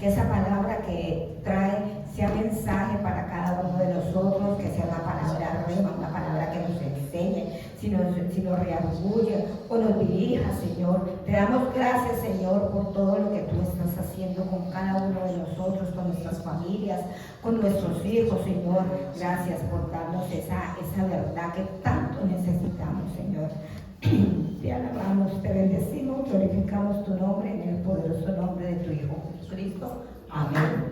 que esa palabra que trae sea mensaje para cada uno de nosotros, que sea una palabra rema, una palabra que nos enseñe, si nos reargulle o nos dirija, Señor. Te damos gracias, Señor, por todo lo que tú estás haciendo con cada uno de nosotros, con nuestras familias, con nuestros hijos, Señor. Gracias por darnos esa verdad que tanto necesitamos, Señor. Te alabamos, te bendecimos, glorificamos tu nombre en el poderoso nombre de tu Hijo Jesucristo. Amén.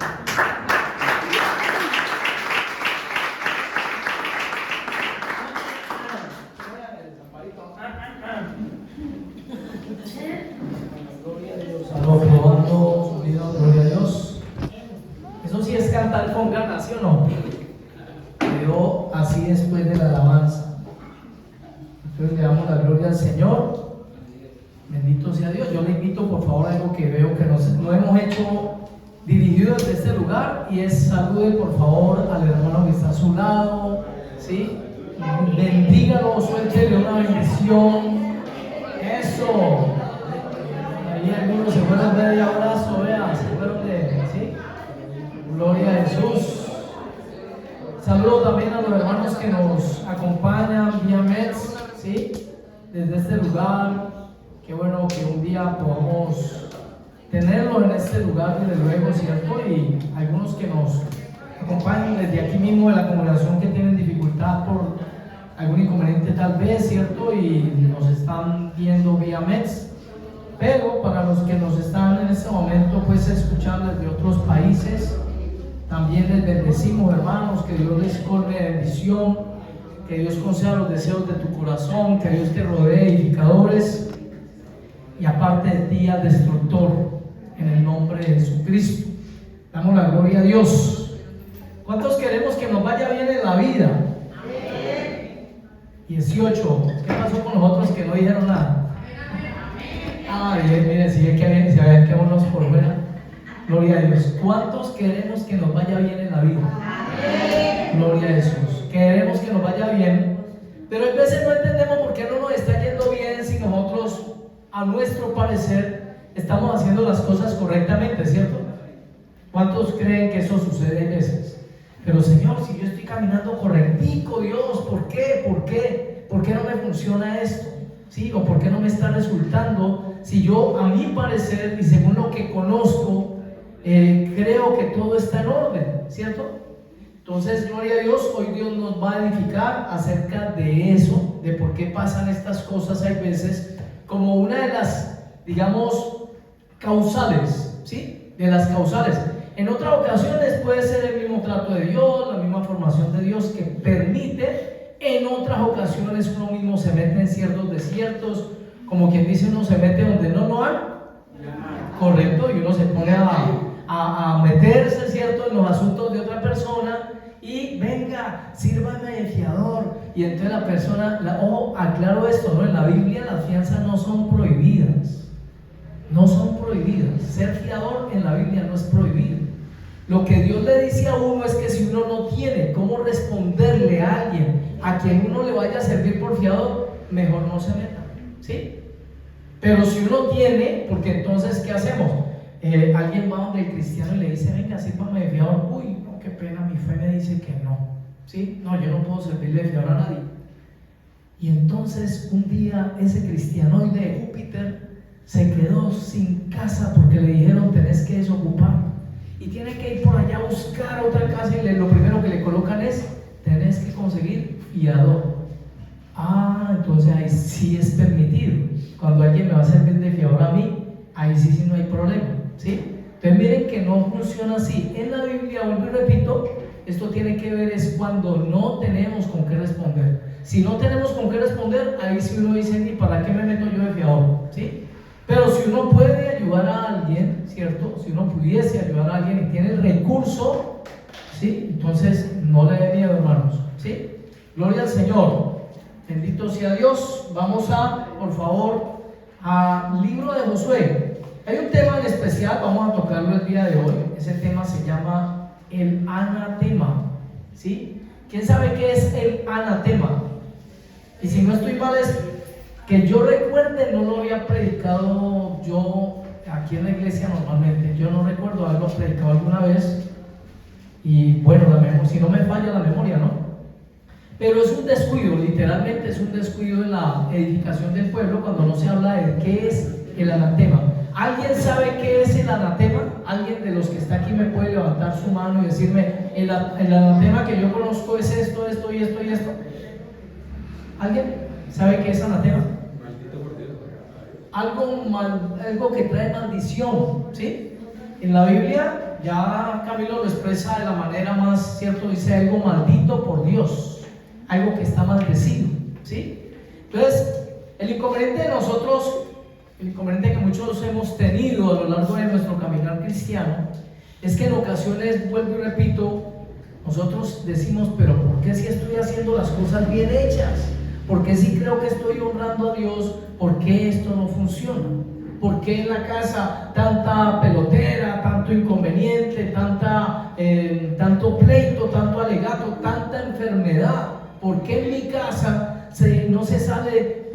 Probando sonido, gloria a Dios. Eso sí es cantar con ganas, ¿sí o no? Quedó así después de la alabanza. Entonces le damos la gloria al Señor. Bendito sea Dios. Yo le invito por favor a algo que veo que no hemos hecho dirigido desde este lugar, y es salude por favor al hermano que está a su lado, ¿sí? Bendígalo, suéltele una bendición. Eso. Ahí algunos se fueron de abrazo, vea, se fueron de, ¿sí? Gloria a Jesús. Saludos también a los hermanos que nos acompañan vía Mets, ¿sí? Desde este lugar. Qué bueno que un día podamos tenerlo en este lugar, desde luego, ¿cierto? Y algunos que nos acompañan desde aquí mismo de la congregación que tienen dificultad por algún inconveniente tal vez, ¿cierto? Y nos están viendo vía Mets. Pero para los que nos están en este momento pues escuchando desde otros países, también les bendecimos, hermanos. Que Dios les colme de bendición, que Dios conceda los deseos de tu corazón, que Dios te rodee edificadores y aparte de ti al destructor, en el nombre de Jesucristo. Damos la gloria a Dios. ¿Cuántos queremos que nos vaya bien en la vida? Amén. 18. ¿Qué pasó con los otros que no dijeron nada? Ay, mire, si había que unos por fuera. Gloria a Dios. ¿Cuántos queremos que nos vaya bien en la vida? Amén. Gloria a Jesús. Queremos que nos vaya bien, pero a veces no entendemos por qué no nos está yendo bien si nosotros, a nuestro parecer, estamos haciendo las cosas correctamente, ¿cierto? ¿Cuántos creen que eso sucede a veces? Pero Señor, si yo estoy caminando correctico, Dios, ¿por qué? ¿Por qué no me funciona esto? ¿Sí? ¿O por qué no me está resultando? Si yo, a mi parecer y según lo que conozco, creo que todo está en orden, ¿cierto? Entonces, gloria a Dios, hoy Dios nos va a edificar acerca de eso, de por qué pasan estas cosas hay veces, como una de las, digamos, causales, ¿sí? De las causales. En otras ocasiones puede ser el mismo trato de Dios, la misma formación de Dios que permite. En otras ocasiones uno mismo se mete en ciertos desiertos, como quien dice, uno se mete donde no hay, correcto, y uno se pone a meterse, ¿cierto?, en los asuntos de otra persona, y venga, sírvame de fiador. Y entonces la persona, aclaro esto, ¿no? En la Biblia las fianzas no son prohibidas, no son prohibidas. Ser fiador en la Biblia no es prohibido. Lo que Dios le dice a uno es que si uno no tiene cómo responderle a alguien a quien uno le vaya a servir por fiador, mejor no se meta, ¿sí? Pero si uno tiene, porque entonces, ¿qué hacemos? Alguien va donde el cristiano y le dice, venga, sírvame de fiador. Uy, no, qué pena, mi fe me dice que no, ¿sí? No, yo no puedo servirle de fiador a nadie. Y entonces un día ese cristianoide de Júpiter se quedó sin casa porque le dijeron, tenés que desocupar y tiene que ir por allá a buscar otra casa, y lo primero que le colocan es, tenés que conseguir fiador. Entonces ahí sí es permitido. Cuando alguien me va a servir de fiador a mí, ahí sí no hay problema, ¿sí? Entonces miren que no funciona así. En la Biblia, vuelvo y repito, esto tiene que ver es cuando no tenemos con qué responder. Si no tenemos con qué responder, ahí sí uno dice, ¿y para qué me meto yo de fiador? ¿Sí? Pero si uno puede ayudar a alguien, ¿cierto? Si uno pudiese ayudar a alguien y tiene el recurso, ¿sí? Entonces no le dé miedo, hermanos, ¿sí? Gloria al Señor. Bendito sea Dios. Vamos por favor, al libro de Josué. Hay un tema en especial, vamos a tocarlo el día de hoy. Ese tema se llama el anatema, ¿sí? ¿Quién sabe qué es el anatema? Y si no estoy mal, es que yo recuerde, no lo había predicado yo aquí aquí en la iglesia normalmente. Yo no recuerdo haberlo predicado alguna vez. Y bueno, si no me falla la memoria, ¿no? Pero es un descuido, literalmente es un descuido en la edificación del pueblo cuando no se habla de qué es el anatema. ¿Alguien sabe qué es el anatema? ¿Alguien de los que está aquí me puede levantar su mano y decirme, el anatema que yo conozco es esto, esto y esto y esto? ¿Alguien sabe qué es anatema? Algo que trae maldición, ¿sí? En la Biblia, ya Camilo lo expresa de la manera más, ¿cierto? Dice algo maldito por Dios, algo que está maldecido, ¿sí? Entonces, el inconveniente de nosotros, el inconveniente que muchos hemos tenido a lo largo de nuestro caminar cristiano, es que en ocasiones, vuelvo y repito, nosotros decimos, pero ¿por qué si estoy haciendo las cosas bien hechas? ¿Por qué si creo que estoy honrando a Dios? ¿Por qué esto no funciona? ¿Por qué en la casa tanta pelotera, tanto inconveniente, tanto pleito, tanto alegato, tanta enfermedad? ¿Por qué en mi casa no se sale,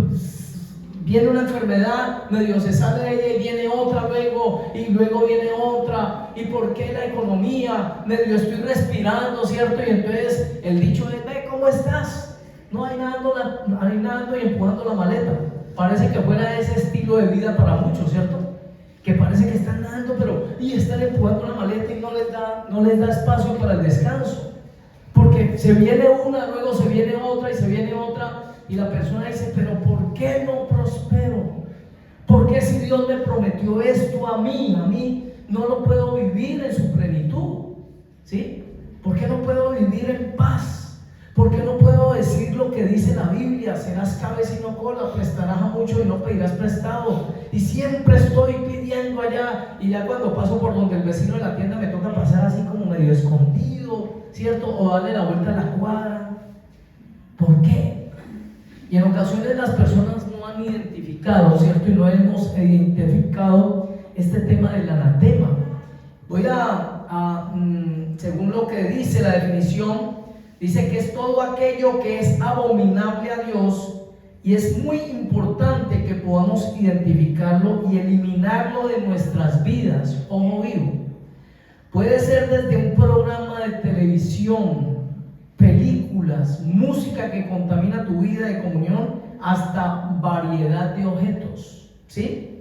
viene una enfermedad, medio se sale de ella y viene otra luego, y luego viene otra? ¿Y por qué la economía, medio estoy respirando, ¿cierto? Y entonces el dicho es, ve, ¿cómo estás? No hay nada y empujando la maleta. Parece que fuera ese estilo de vida para muchos, ¿cierto? Que parece que están nadando, pero están empujando la maleta y no les da espacio para el descanso. Porque se viene una, luego se viene otra y se viene otra, y la persona dice, pero ¿por qué no prospero? ¿Por qué si Dios me prometió esto a mí no lo puedo vivir en su plenitud? ¿Sí? ¿Por qué no puedo vivir en paz? ¿Por qué no puedo decir lo que dice la Biblia? Serás cabeza y no cola, prestarás a mucho y no pedirás prestado. Y siempre estoy pidiendo allá, y ya cuando paso por donde el vecino de la tienda me toca pasar así como medio escondido, ¿cierto? O darle la vuelta a la cuadra. ¿Por qué? Y en ocasiones las personas no han identificado, ¿cierto? Y no hemos identificado este tema del anatema. Voy según lo que dice la definición, dice que es todo aquello que es abominable a Dios, y es muy importante que podamos identificarlo y eliminarlo de nuestras vidas. Ojo vivo. Puede ser desde un programa de televisión, películas, música que contamina tu vida de comunión, hasta variedad de objetos, ¿sí?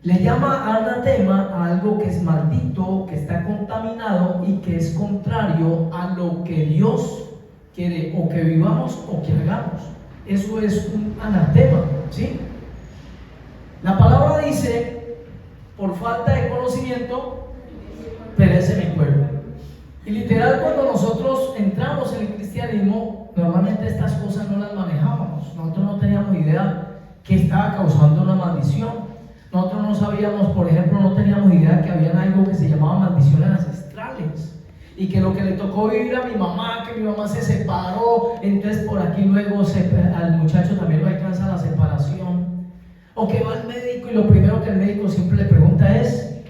Le llama anatema a algo que es maldito, que está contaminado y que es contrario a lo que Dios quiere o que vivamos o que hagamos. Eso es un anatema, ¿sí? La palabra dice, por falta de conocimiento perece mi pueblo. Y literal, cuando nosotros entramos en el cristianismo, normalmente estas cosas no las manejábamos. Nosotros no teníamos idea que estaba causando una maldición. Nosotros no sabíamos, por ejemplo, no teníamos idea que había algo que se llamaba maldiciones ancestrales, y que lo que le tocó vivir a mi mamá, que mi mamá se separó, entonces por aquí luego al muchacho también lo alcanza la separación. O que va al médico y lo primero que el médico siempre le pregunta es,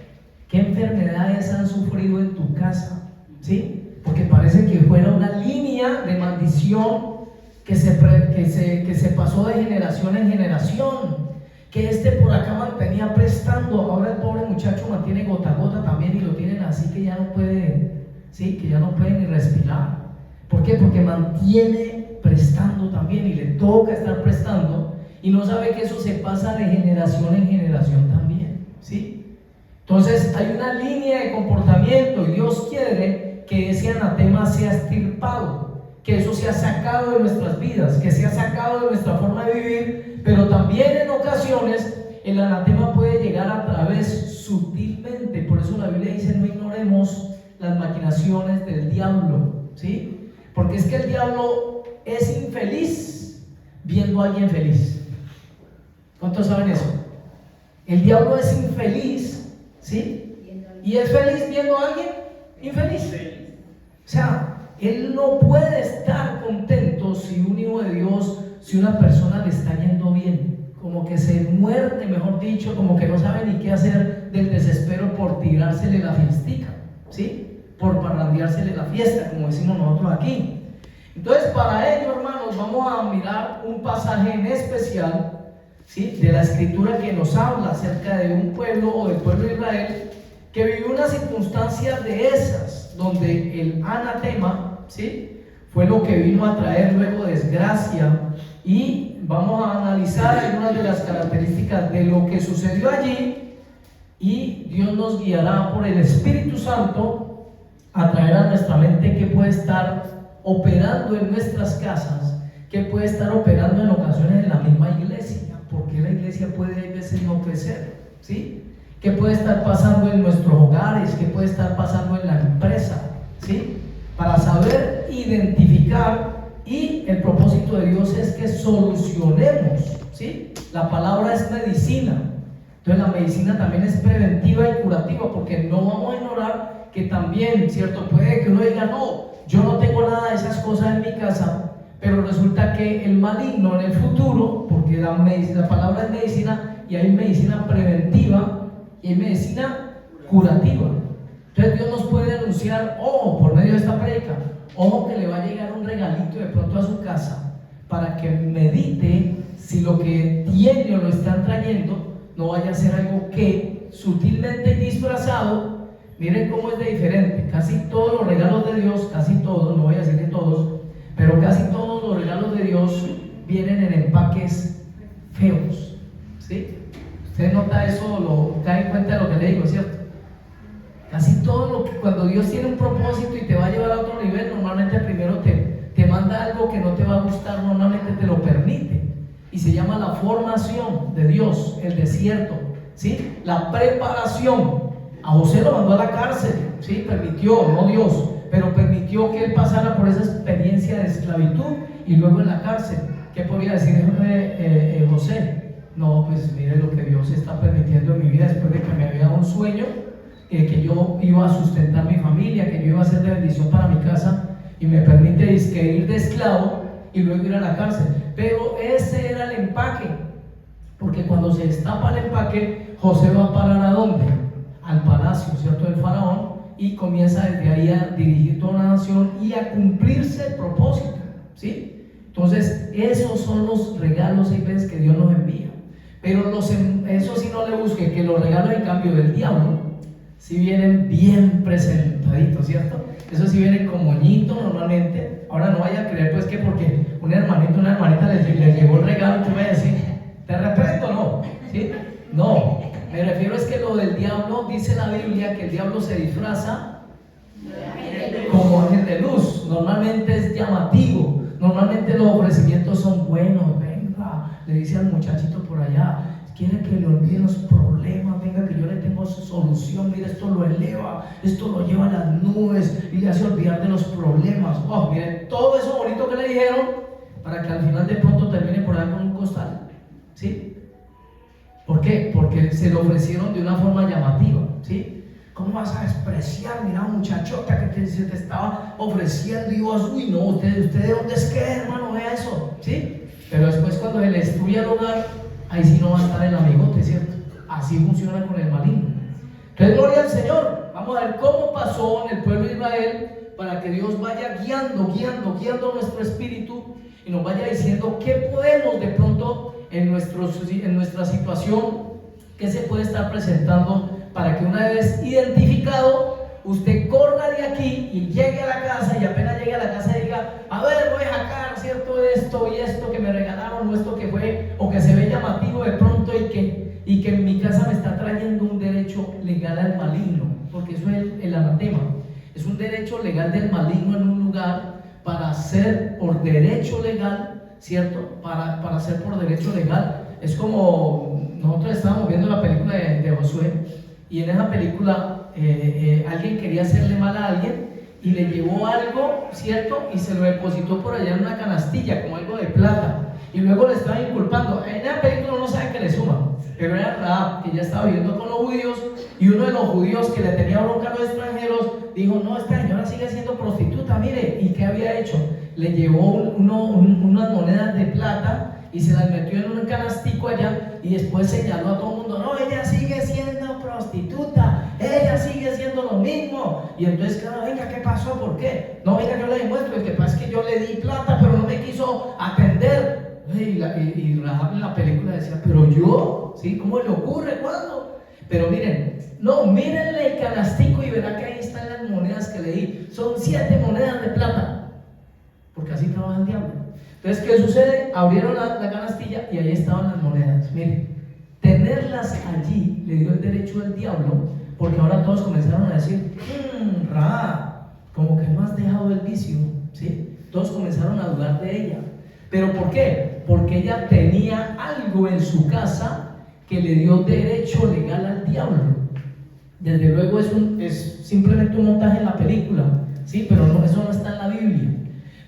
¿qué enfermedades han sufrido en tu casa? ¿Sí? Porque parece que fuera una línea de maldición que se pasó de generación en generación. Que por acá mantenía prestando, ahora el pobre muchacho mantiene gota a gota también, y lo tienen así que ya no puede, ¿sí? Que ya no puede ni respirar. ¿Por qué? Porque mantiene prestando también y le toca estar prestando, y no sabe que eso se pasa de generación en generación también, ¿sí? Entonces hay una línea de comportamiento, y Dios quiere que ese anatema sea extirpado, que eso sea sacado de nuestras vidas, que sea sacado de nuestra forma de vivir. Pero también en ocasiones el anatema puede llegar a través sutilmente. Por eso la Biblia dice, no ignoremos las maquinaciones del diablo, ¿sí? Porque es que el diablo es infeliz viendo a alguien feliz. ¿Cuántos saben eso? El diablo es infeliz, ¿sí? Y es feliz viendo a alguien infeliz. O sea, él no puede estar contento si un hijo de Dios, si una persona le está yendo bien, como que se muerde, mejor dicho, como que no sabe ni qué hacer del desespero por tirársele la fiestica, ¿sí? Por parrandeársele la fiesta, como decimos nosotros aquí. Entonces, para ello, hermanos, vamos a mirar un pasaje en especial ¿sí?, de la escritura que nos habla acerca de un pueblo o del pueblo de Israel que vivió una circunstancia de esas, donde el anatema, ¿sí?, fue lo que vino a traer luego desgracia. Y vamos a analizar algunas de las características de lo que sucedió allí, y Dios nos guiará por el Espíritu Santo a traer a nuestra mente qué puede estar operando en nuestras casas, qué puede estar operando en ocasiones en la misma iglesia, porque la iglesia puede a veces no crecer, ¿sí? ¿Qué puede estar pasando en nuestros hogares? ¿Qué puede estar pasando en la empresa? ¿Sí? Para saber identificar, y el propósito de Dios es que solucionemos, ¿sí? La palabra es medicina, entonces la medicina también es preventiva y curativa, porque no vamos a ignorar que también, ¿cierto? Puede que uno diga, no, yo no tengo nada de esas cosas en mi casa, pero resulta que el maligno en el futuro, porque la palabra es medicina, y hay medicina preventiva y hay medicina curativa. Entonces Dios nos puede anunciar, ojo, por medio de esta predica, ojo, que le va a llegar un regalito de pronto a su casa, para que medite si lo que tiene o lo están trayendo no vaya a ser algo que sutilmente disfrazado. Miren cómo es de diferente. Casi todos los regalos de Dios, casi todos, no voy a decir que todos, pero casi todos los regalos de Dios vienen en empaques feos, ¿sí? Usted nota eso, lo cae en cuenta de lo que le digo, ¿cierto? Casi todo lo que, cuando Dios tiene un propósito y te va a llevar a otro nivel, normalmente primero te manda algo que no te va a gustar, normalmente te lo permite, y se llama la formación de Dios, el desierto, ¿sí? La preparación. A José lo mandó a la cárcel, ¿sí? Permitió, no Dios, pero permitió que él pasara por esa experiencia de esclavitud y luego en la cárcel. ¿Qué podría decir José? No, pues mire lo que Dios está permitiendo en mi vida después de que me había dado un sueño, que yo iba a sustentar mi familia, que yo iba a ser de bendición para mi casa, y me permite ir de esclavo y luego ir a la cárcel. Pero ese era el empaque, porque cuando se destapa el empaque, José va a parar ¿a dónde? Al palacio, ¿cierto?, del faraón, y comienza desde ahí a dirigir toda una nación y a cumplirse el propósito, ¿sí? Entonces esos son los regalos y veces que Dios nos envía. Pero eso sí, no le busque, que los regalos en cambio del diablo sí vienen bien presentaditos, ¿cierto? Eso sí vienen con moñito normalmente. Ahora no vaya a creer pues que porque un hermanito, una hermanita les llegó el regalo, tú vas a decir, te reprendo, ¿no? ¿Sí? No, me refiero es que lo del diablo, dice la Biblia que el diablo se disfraza como ángel de luz. Normalmente es llamativo, normalmente los ofrecimientos son buenos. Venga, le dice al muchachito por allá, quiere que le olviden los problemas, venga que yo le tengo solución, mira, esto lo eleva, esto lo lleva a las nubes y le hace olvidar de los problemas. Oh, miren, todo eso bonito que le dijeron, para que al final de pronto termine por ahí con un costal, ¿sí? ¿Por qué? Porque se lo ofrecieron de una forma llamativa, ¿sí? ¿Cómo vas a despreciar? Mira, muchachota que se te estaba ofreciendo, y vos, uy, no, usted de dónde es que, hermano, vea eso, ¿sí? Pero después cuando se le destruye el hogar, ahí sí no va a estar el amigote, ¿cierto? Así funciona con el maligno. Entonces, gloria al Señor. Vamos a ver cómo pasó en el pueblo de Israel, para que Dios vaya guiando nuestro espíritu y nos vaya diciendo qué podemos de pronto en nuestra situación, qué se puede estar presentando, para que una vez identificado, usted corra de aquí y llegue a la casa, y apenas llegue a la casa diga, a ver, voy a sacar, ¿cierto?, esto y esto que me regalaron, o esto que fue, o que se ve llamativo de pronto, y que en mi casa me está trayendo un derecho legal al maligno, porque eso es el anatema, es un derecho legal del maligno en un lugar, para hacer por derecho legal, ¿cierto? Para hacer por derecho legal. Es como nosotros estábamos viendo la película de Josué, y en esa película alguien quería hacerle mal a alguien y le llevó algo, ¿cierto? Y se lo depositó por allá en una canastilla, como algo de plata, y luego le estaban inculpando. En esa película uno sabe que le suman, pero era Rahab, que ya estaba viviendo con los judíos, y uno de los judíos que le tenía bronca a los extranjeros dijo, no, esta señora sigue siendo prostituta, mire. ¿Y qué había hecho? Le llevó unas monedas de plata y se las metió en un canastico allá, y después señaló a todo el mundo, no, ella sigue siendo prostituta, ella sigue siendo lo mismo. Y entonces, claro, venga, ¿qué pasó? ¿Por qué? No, venga, yo le demuestro, el que pasa es que yo le di plata, pero no me quiso atender. Y y Rahab en la película decía, pero yo, ¿sí? ¿Cómo le ocurre? ¿Cuándo? Pero miren, no, mírenle el canastico y verá que ahí están las monedas que le di. Son 7 monedas de plata, porque así trabaja el diablo. Entonces, ¿qué sucede? Abrieron la canastilla y ahí estaban las monedas. Miren, tenerlas allí le dio el derecho al diablo, porque ahora todos comenzaron a decir, Rahab, como que no has dejado el vicio, ¿sí? Todos comenzaron a dudar de ella. ¿Pero por qué? Porque ella tenía algo en su casa que le dio derecho legal al diablo. Desde luego es simplemente un montaje en la película, ¿sí? Pero no, eso no está en la Biblia.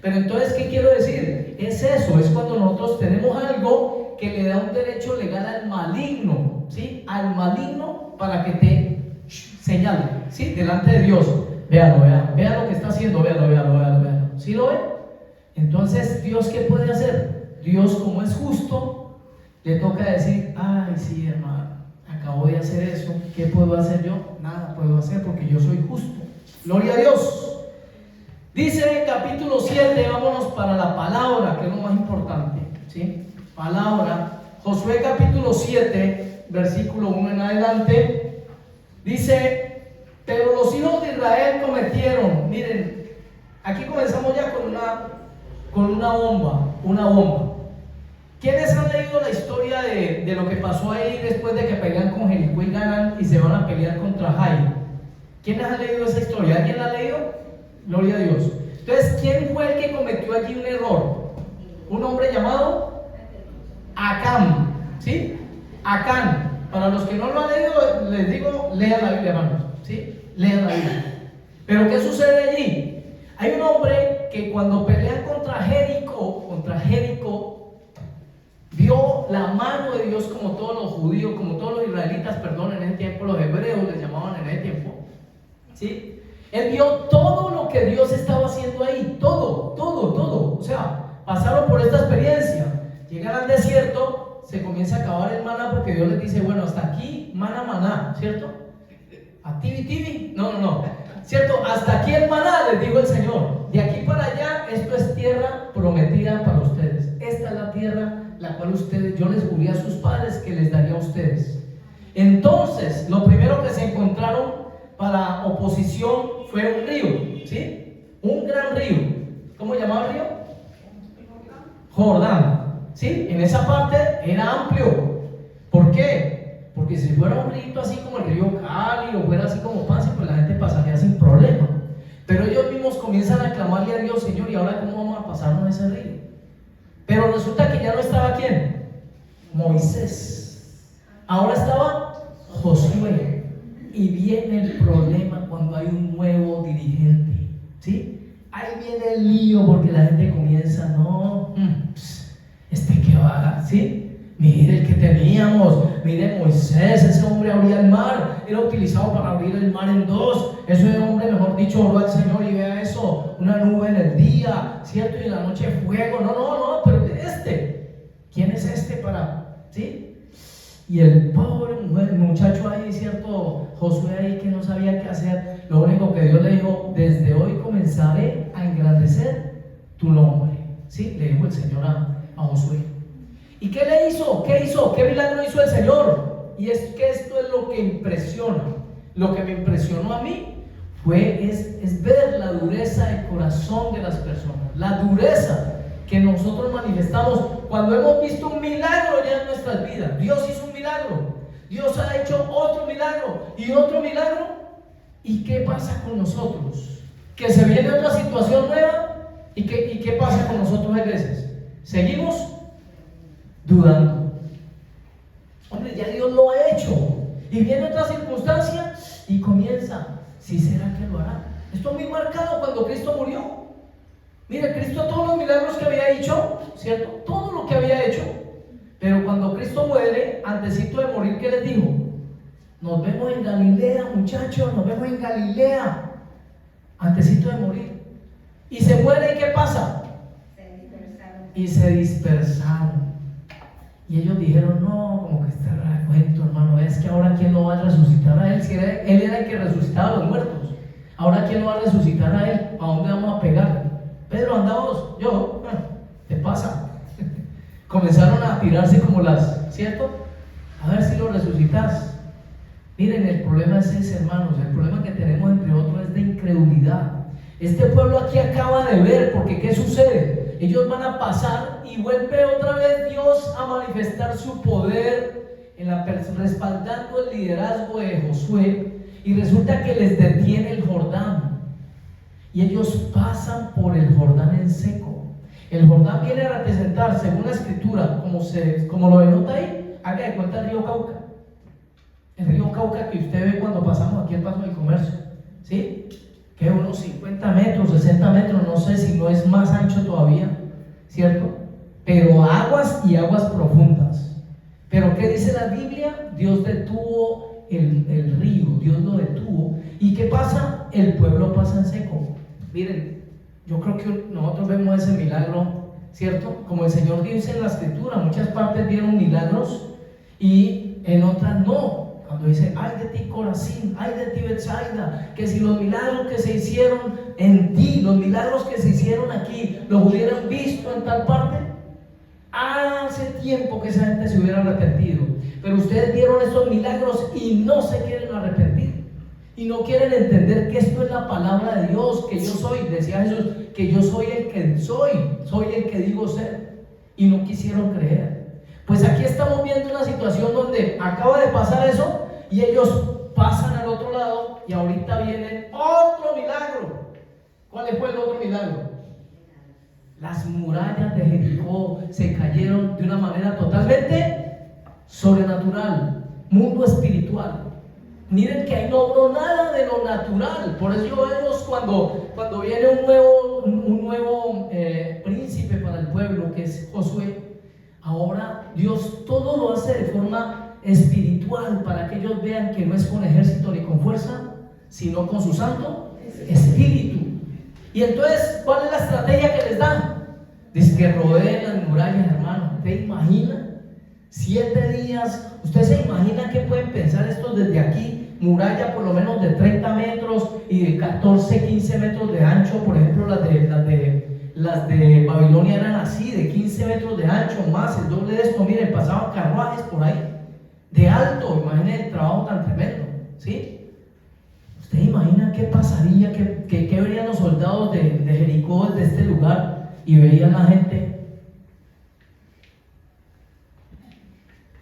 Pero entonces, ¿qué quiero decir? Es eso, es cuando nosotros tenemos algo que le da un derecho legal al maligno, ¿sí? Al maligno para que te señale, ¿sí? Delante de Dios. Véalo, vean lo que está haciendo, véalo. ¿Sí lo ven? Entonces, ¿Dios qué puede hacer? Dios, como es justo, le toca decir, ay, sí, hermano, acabo de hacer eso, ¿qué puedo hacer yo? Nada puedo hacer porque yo soy justo. Gloria a Dios. Dice capítulo 7, vámonos para la palabra, que es lo más importante, ¿sí? Palabra, Josué capítulo 7, versículo 1 en adelante, dice, pero los hijos de Israel cometieron, miren, aquí comenzamos ya con una bomba. ¿Quiénes han leído la historia de lo que pasó ahí después de que pelean con Jericó y ganan y se van a pelear contra Jai? ¿Quiénes han leído esa historia? ¿Alguien la ha leído? Gloria a Dios. Entonces, ¿quién fue el que cometió allí un error? Un hombre llamado Acán, ¿sí? Acán. Para los que no lo han leído, les digo, lean la Biblia, hermanos, ¿sí? Lean la Biblia. Pero ¿qué sucede allí? Hay un hombre que cuando pelean contra Jericó, vio la mano de Dios, como todos los judíos, como todos los israelitas, perdón, en ese tiempo, los hebreos les llamaban en ese tiempo, ¿sí? Él vio todo lo que Dios estaba haciendo ahí, todo. O sea, pasaron por esta experiencia, llegan al desierto, se comienza a acabar el maná porque Dios les dice, bueno, hasta aquí, maná, ¿cierto? A tibi, no, ¿cierto? Hasta aquí el maná, les dijo el Señor. De aquí para allá, esto es tierra prometida para ustedes. Esta es la tierra la cual yo les juré a sus padres que les daría a ustedes. Entonces, lo primero que se encontraron para oposición fue un río, ¿sí? Un gran río. ¿Cómo llamaba el río? Jordán, ¿sí? En esa parte era amplio. ¿Por qué? Porque si fuera un río así como el río Cali o fuera así como Pance, pues la gente pasaría sin problema. Pero ellos mismos comienzan a clamarle a Dios, Señor, ¿y ahora cómo vamos a pasarnos ese río? Pero resulta que ya no estaba ¿quién? Moisés. Ahora estaba Josué. Y viene el problema cuando hay un nuevo dirigente, ¿sí? Ahí viene el lío porque la gente comienza, no, ¿qué va? ¿Sí? Mire el que teníamos, mire Moisés, ese hombre abría el mar, era utilizado para abrir el mar en dos. Ese hombre, mejor dicho, oró al Señor y vea eso, una nube en el día, ¿cierto? Y en la noche fuego. No, pero ¿quién es este para, sí? Y el pobre muchacho ahí, ¿cierto? Josué ahí que no sabía qué hacer. Lo único que Dios le dijo, desde hoy comenzaré a engrandecer tu nombre, ¿sí? Le dijo el Señor a Josué. ¿Y qué le hizo? ¿Qué hizo? ¿Qué milagro hizo el Señor? Y es que esto es lo que impresiona. Lo que me impresionó a mí es ver la dureza del corazón de las personas, la dureza que nosotros manifestamos cuando hemos visto un milagro ya en nuestras vidas. Dios hizo un milagro, Dios ha hecho otro milagro y otro milagro. ¿Y qué pasa con nosotros? Que se viene otra situación nueva. ¿Y qué pasa con nosotros a veces? Seguimos dudando. Hombre, ya Dios lo ha hecho. Y viene otra circunstancia y comienza, ¿sí será que lo hará? Esto es muy marcado cuando Cristo murió. Mira, Cristo todos los milagros que había hecho, ¿cierto? Todo lo que había hecho. Pero cuando Cristo muere, antesito de morir, ¿qué les dijo? Nos vemos en Galilea, muchachos, nos vemos en Galilea. Antesito de morir. Y se muere, ¿y qué pasa? Y se dispersaron. Y ellos dijeron, no, como que está raro cuento, hermano, es que ahora ¿quién lo va a resucitar a él? Si él era el que resucitaba a los muertos. Ahora ¿quién lo va a resucitar a él? ¿A dónde vamos a pegar? Pedro, anda vos. Yo, te pasa. Comenzaron tirarse como las, ¿cierto? A ver si lo resucitas. Miren, el problema es ese, hermanos. El problema que tenemos entre otros es de incredulidad. Este pueblo aquí acaba de ver, porque ¿qué sucede? Ellos van a pasar y vuelve otra vez Dios a manifestar su poder en la respaldando el liderazgo de Josué, y resulta que les detiene el Jordán y ellos pasan por el Jordán en seco. El Jordán viene a representar, según la escritura, como lo denota ahí, haga de cuenta el río Cauca. El río Cauca que usted ve cuando pasamos aquí el Paso del Comercio, ¿sí? Que es unos 50 metros, 60 metros, no sé si no es más ancho todavía, ¿cierto? Pero aguas y aguas profundas. Pero ¿qué dice la Biblia? Dios detuvo el río, Dios lo detuvo. ¿Y qué pasa? El pueblo pasa en seco. Miren, yo creo que nosotros vemos ese milagro, ¿cierto? Como el Señor dice en la escritura, muchas partes vieron milagros y en otras no. Cuando dice, ay de ti Corazín, ay de ti Betsaida, que si los milagros que se hicieron en ti, los milagros que se hicieron aquí, los hubieran visto en tal parte, hace tiempo que esa gente se hubiera arrepentido. Pero ustedes vieron estos milagros y no se quieren arrepentir, y no quieren entender que esto es la palabra de Dios, que yo soy, decía Jesús, que yo soy el que soy el que digo ser, y no quisieron creer. Pues aquí estamos viendo una situación donde acaba de pasar eso y ellos pasan al otro lado, y ahorita viene otro milagro. ¿Cuál fue el otro milagro? Las murallas de Jericó se cayeron de una manera totalmente sobrenatural, mundo espiritual. Miren que ahí no hubo nada de lo natural. Por eso vemos cuando viene un nuevo príncipe para el pueblo, que es Josué. Ahora Dios todo lo hace de forma espiritual, para que ellos vean que no es con ejército ni con fuerza, sino con su santo espíritu. Y entonces, ¿cuál es la estrategia que les da? Dice que rodeen las murallas, hermano. ¿Usted imagina? 7 días. ¿Usted se imagina qué pueden pensar estos desde aquí? Muralla por lo menos de 30 metros y de 14, 15 metros de ancho. Por ejemplo, las de Babilonia eran así, de 15 metros de ancho, más el doble de esto. Miren, pasaban carruajes por ahí, de alto. Imaginen el trabajo tan tremendo, ¿sí? ¿Usted imagina qué pasaría, qué verían los soldados de Jericó desde este lugar? Y veían a la gente,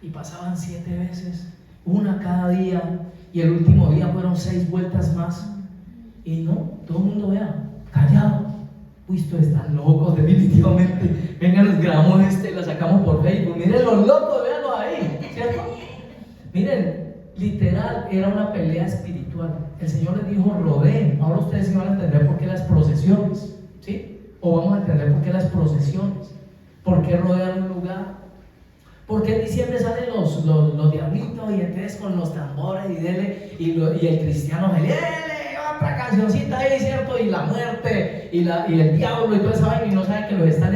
y pasaban 7 veces, una cada día, y el último día fueron 6 vueltas más, y no, todo el mundo vea, callado. Uy, estos están locos, definitivamente. Venga, nos grabamos y la sacamos por Facebook. Miren los locos, véanlos ahí, ¿cierto? Miren, literal, era una pelea espiritual. El Señor les dijo, rodeen. Ahora ustedes sí van a entender por qué las procesiones, ¿sí? O vamos a entender por qué las procesiones. ¿Por qué rodean un lugar? Porque en diciembre salen los diablitos, y entonces con los tambores y el cristiano se otra cancioncita ahí, ¿cierto? Y la muerte y el diablo y toda esa vaina, y no saben que lo están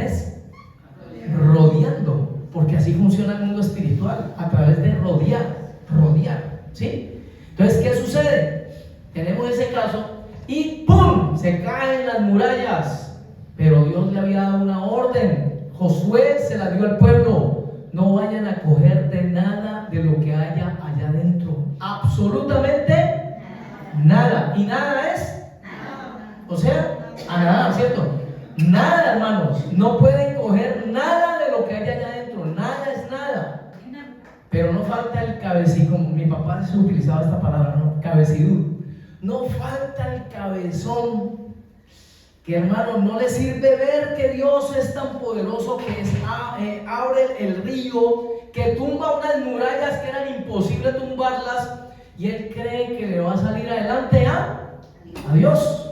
rodeando, porque así funciona el mundo espiritual, a través de rodear, ¿sí? Entonces, ¿qué sucede? Tenemos ese caso y ¡pum! Se caen las murallas, pero Dios le había dado una orden. Josué se la dio al pueblo: no vayan a coger de nada de lo que haya allá adentro, absolutamente nada. Y nada es, o sea, a nada, ¿cierto? Nada, hermanos, no pueden coger nada de lo que haya allá adentro, nada es nada. Pero no falta el cabecito, como mi papá se utilizaba esta palabra, ¿no? Cabecidú. No falta el cabezón, que hermano, no le sirve ver que Dios es tan poderoso, que abre el río, que tumba unas murallas que eran imposible tumbarlas, y él cree que le va a salir adelante a Dios,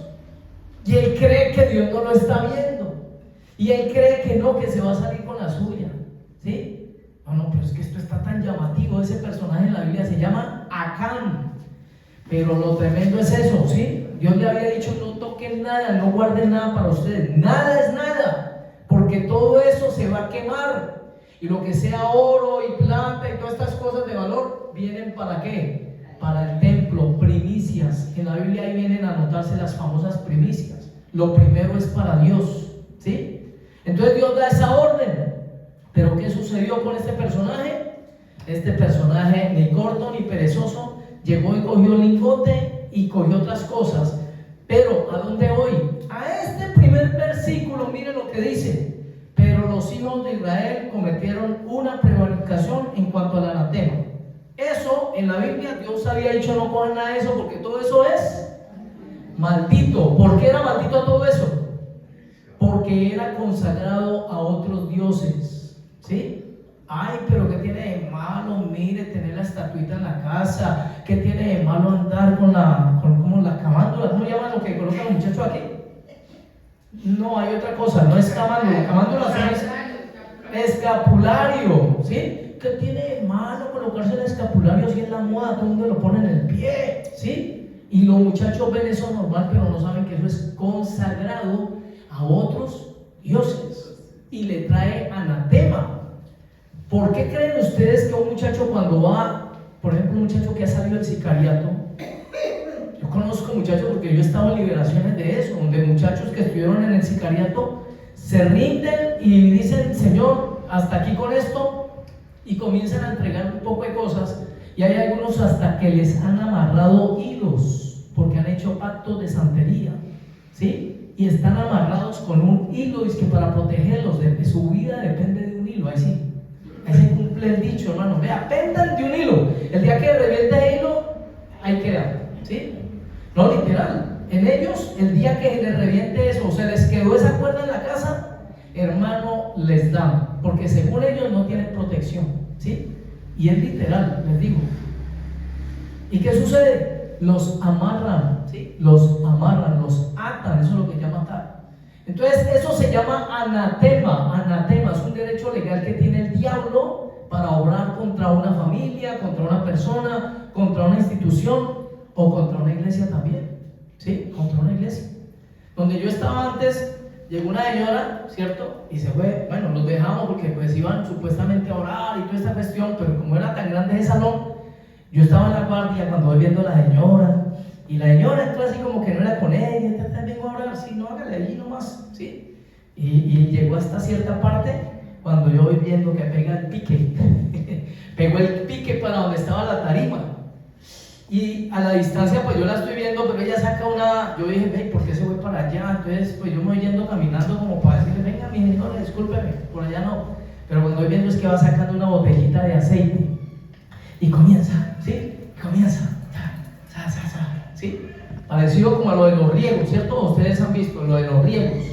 y él cree que Dios no lo está viendo, y él cree que se va a salir con la suya, ¿sí? No, pero es que esto está tan llamativo. Ese personaje en la Biblia se llama Acán. Pero lo tremendo es eso, ¿sí? Dios le había dicho: no toquen nada, no guarden nada para ustedes. Nada es nada, porque todo eso se va a quemar. Y lo que sea oro y plata y todas estas cosas de valor, ¿vienen para qué? Para el templo, primicias. En la Biblia ahí vienen a anotarse las famosas primicias. Lo primero es para Dios, ¿sí? Entonces Dios da esa orden. Pero ¿qué sucedió con este personaje? Este personaje, ni corto ni perezoso, llegó y cogió el lingote y cogió otras cosas. Pero ¿a dónde voy? A este primer versículo, mire lo que dice: pero los hijos de Israel cometieron una prevaricación en cuanto al anatema. Eso en la Biblia Dios había dicho: no cojan nada de eso, porque todo eso es maldito. ¿Por qué era maldito todo eso? Porque era consagrado a otros dioses, ¿sí? Ay, pero ¿qué tiene de malo? Mire, tener la estatuita en la casa. ¿Qué tiene de malo andar con la camándula? ¿Cómo llaman lo que colocan los muchachos aquí? No, hay otra cosa, no es camándula. Camándula es escapulario, ¿sí? ¿Qué tiene de malo colocarse el escapulario si es la moda? Todo el mundo lo pone en el pie, ¿sí? Y los muchachos ven eso normal, pero no saben que eso es consagrado a otros dioses y le trae anatema. ¿Por qué creen ustedes que un muchacho cuando va, por ejemplo, un muchacho que ha salido del sicariato? Yo conozco muchachos porque yo he estado en liberaciones de eso, donde muchachos que estuvieron en el sicariato se rinden y dicen: Señor, hasta aquí con esto, y comienzan a entregar un poco de cosas, y hay algunos hasta que les han amarrado hilos porque han hecho pactos de santería, ¿sí? Y están amarrados con un hilo, es que para protegerlos, de su vida depende de un hilo. Ahí sí, ahí se cumple el dicho, hermano. Vea, pendan de un hilo. El día que reviente el hilo, ahí queda, ¿sí? No, literal. En ellos, el día que les reviente eso, o se les quedó esa cuerda en la casa, hermano, les dan, porque según ellos no tienen protección, ¿sí? Y es literal, les digo. ¿Y qué sucede? Los amarran, ¿sí? Los amarran, los atan, eso es lo que llama atar. Entonces, eso se llama anatema. Anatema es un derecho legal que tiene el diablo para obrar contra una familia, contra una persona, contra una institución o contra una iglesia también, ¿sí? Contra una iglesia. Donde yo estaba antes, llegó una señora, ¿cierto? Y se fue. Bueno, los dejamos porque pues iban supuestamente a orar y toda esta cuestión, pero como era tan grande ese salón, yo estaba en la guardia cuando voy viendo a la señora, y la señora entró así como que no era con ella. Vengo a orar, sí, no, hágale allí nomás, ¿sí? Y llegó hasta cierta parte cuando yo voy viendo que pega el pique pegó el pique para donde estaba la tarima, y a la distancia pues yo la estoy viendo, pero ella saca una, yo dije: hey, ¿por qué se voy para allá? Entonces pues yo me voy yendo caminando como para decirle: venga, mi señora, discúlpeme, por allá no. Pero cuando voy viendo es que va sacando una botellita de aceite y comienza, ¿sí? Comienza, ¿sí? Parecido como a lo de los riegos, ¿cierto? Ustedes han visto lo de los riegos.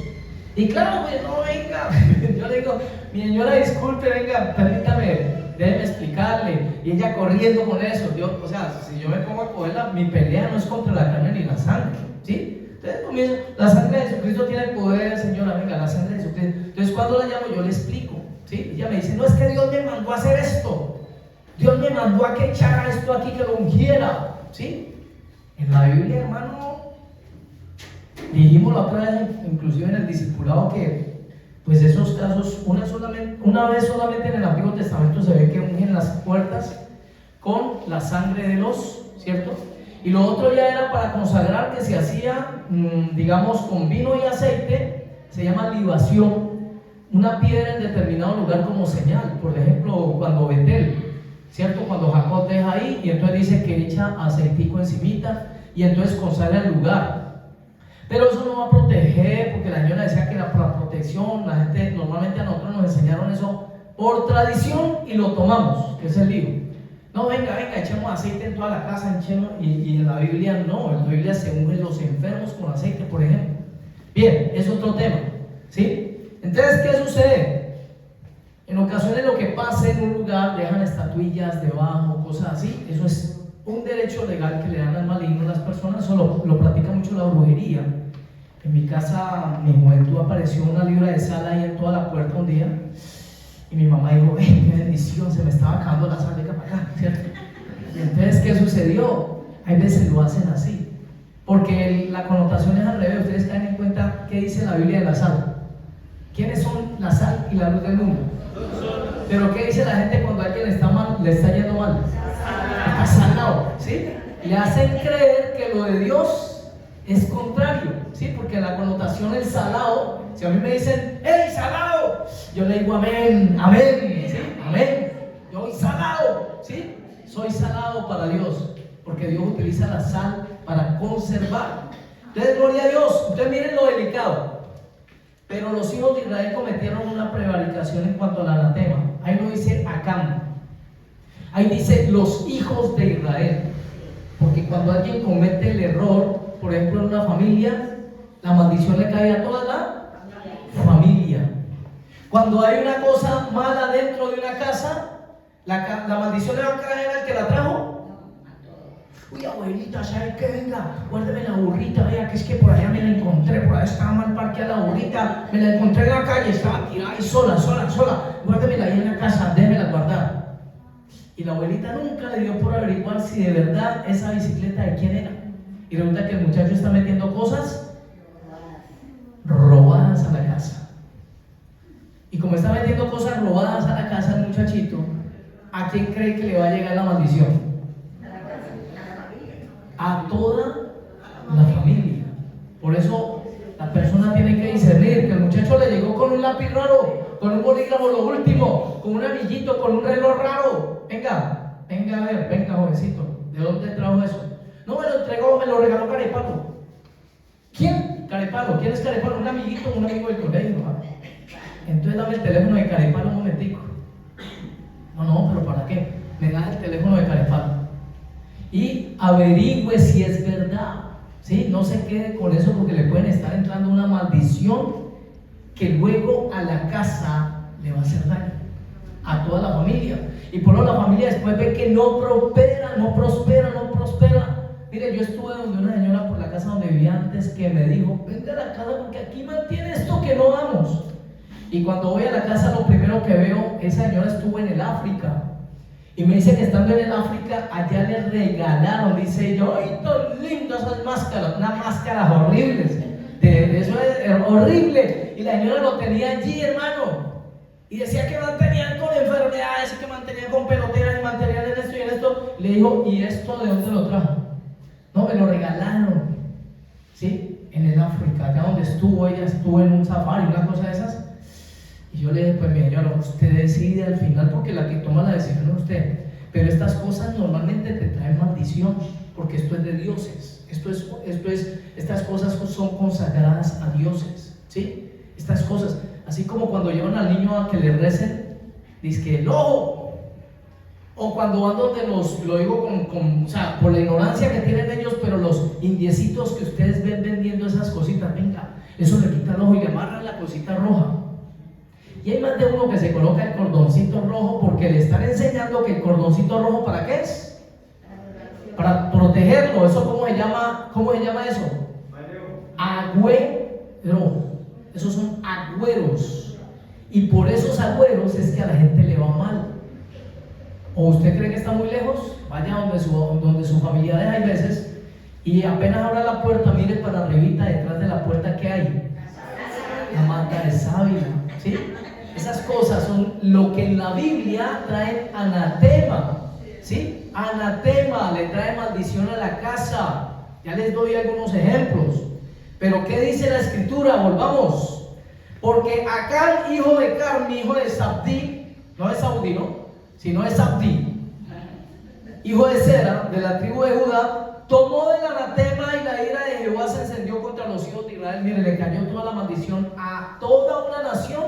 Y claro, pues no, venga, yo le digo: mi señora, disculpe, venga, permítame, déjeme explicarle. Y ella corriendo con eso. O sea, si yo me pongo a cogerla, mi pelea no es contra la carne ni la sangre, ¿sí? Entonces comienzo: la sangre de Jesucristo tiene el poder, señora, venga, la sangre de Jesucristo. Entonces cuando la llamo, yo le explico, ¿sí? Ella me dice: no, es que Dios me mandó a hacer esto. Dios me mandó a que echara esto aquí, que lo ungiera, ¿sí? En la Biblia, hermano, dijimos la otra vez, inclusive en el discipulado, que pues esos casos, una vez solamente en el Antiguo Testamento se ve que ungen las puertas con la sangre de los, ¿cierto? Y lo otro ya era para consagrar, que se hacía, digamos, con vino y aceite, se llama libación, una piedra en determinado lugar como señal. Por ejemplo, cuando Betel, ¿cierto? Cuando Jacob deja ahí, y entonces dice que echa aceitico encimita, y entonces consagra el lugar. Pero eso no va a proteger, porque la señora decía que era para protección. La gente, normalmente a nosotros nos enseñaron eso por tradición y lo tomamos, que es el lío. No, venga, echemos aceite en toda la casa, y en la Biblia no. En la Biblia se ungen los enfermos con aceite, por ejemplo. Bien, es otro tema, ¿sí? Entonces, ¿qué sucede? En ocasiones lo que pasa en un lugar, dejan estatuillas debajo, cosas así. Eso es un derecho legal que le dan al maligno a las personas. Eso lo practica mucho la brujería. En mi casa, en mi juventud, apareció una libra de sal ahí en toda la puerta un día, y mi mamá dijo: qué bendición, se me estaba acabando la sal de acá para acá, ¿cierto? Y entonces, ¿qué sucedió? Hay veces lo hacen así, porque la connotación es al revés. Ustedes caen en cuenta qué dice la Biblia de la sal. ¿Quiénes son la sal y la luz del mundo? Pero ¿qué dice la gente cuando a alguien está mal, le está yendo mal? Está sanado, ¿sí? Le hacen creer que lo de Dios es contrario, ¿sí? Porque la connotación el salado, si a mí me dicen, ¡hey, salado!, yo le digo amén, amén, ¿sí? Amén. Yo soy salado, ¿sí? Soy salado para Dios, porque Dios utiliza la sal para conservar. Entonces, gloria a Dios. Ustedes miren lo delicado. Pero los hijos de Israel cometieron una prevaricación en cuanto al anatema. Ahí no dice Acán, ahí dice los hijos de Israel. Porque cuando alguien comete el error, por ejemplo en una familia, la maldición le cae a toda la familia. Cuando hay una cosa mala dentro de una casa, la maldición le va a caer al que la trajo. Uy, abuelita, ¿sabe qué? Venga, guárdeme la burrita, vea que es que por allá me la encontré, por allá estaba mal parqueada la burrita, me la encontré en la calle, estaba tirada ahí sola, guárdemela ahí en la casa, déjemela guardar. Y la abuelita nunca le dio por averiguar si de verdad esa bicicleta de quién era. Y resulta que el muchacho está metiendo cosas robadas a la casa. Y como está metiendo cosas robadas a la casa el muchachito, ¿a quién cree que le va a llegar la maldición? A toda la familia. Por eso la persona tiene que discernir que el muchacho le llegó con un lápiz raro, con un bolígrafo lo último, con un anillito, con un reloj raro. Venga a ver, venga jovencito, ¿de dónde trajo eso? No me lo entregó, me lo regaló Carepalo. ¿Quién? Carepalo. ¿Quién es Carepalo? Un amiguito, un amigo del colegio. Entonces dame el teléfono de Carepalo un momentico. No, pero ¿para qué? Me das el teléfono de Carepalo y averigüe si es verdad, ¿sí? No se quede con eso porque le pueden estar entrando una maldición que luego a la casa le va a hacer daño, a toda la familia. Y por lo la familia después ve que no prospera. Mire, yo estuve donde una señora por la casa donde vivía antes que me dijo, venga a la casa porque aquí mantiene esto que no damos. Y cuando voy a la casa lo primero que veo, esa señora estuvo en el África. Y me dice que estando en el África, allá le regalaron, dice yo, ¡ay, tan lindas esas máscaras! Unas máscaras horribles. Eso es horrible. Y la señora lo tenía allí, hermano. Y decía que mantenían con enfermedades, que mantenían con peloteras, y mantenían en esto y en esto. Le dijo, ¿y esto de dónde lo trajo? No, me lo regalaron. ¿Sí? En el África, allá donde estuvo, ella estuvo en un safari, una cosa de esas. Y yo le dije, pues mi señora, usted decide al final porque la que toma la decisión es usted. Pero estas cosas normalmente te traen maldición, porque esto es de dioses. Estas cosas son consagradas a dioses, ¿sí? Estas cosas, así como cuando llevan al niño a que le recen, dice que el ojo, o cuando van donde lo digo o sea, por la ignorancia que tienen ellos, pero los indiecitos que ustedes ven vendiendo esas cositas, venga, eso le quita el ojo y le amarran la cosita roja. Y hay más de uno que se coloca el cordoncito rojo porque le están enseñando que el cordoncito rojo, ¿para qué es? Para protegerlo. ¿Eso cómo se llama eso? Agüero. Esos son agüeros. Y por esos agüeros es que a la gente le va mal. ¿O usted cree que está muy lejos? Vaya donde su familiares hay veces y apenas abra la puerta, mire para arribita, detrás de la puerta, ¿qué hay? La mata de sábila, ¿sí? Esas cosas son lo que en la Biblia trae anatema, ¿sí? Anatema, le trae maldición a la casa. Ya les doy algunos ejemplos. Pero ¿qué dice la escritura? Volvamos. Porque Acán, hijo de Carmi, hijo de Sabdi, no es Saudí, ¿no? Sino es Sabdi, hijo de Sera, de la tribu de Judá, tomó del anatema y la ira de Jehová se encendió contra los hijos de Israel. Mire, le cayó toda la maldición a toda una nación.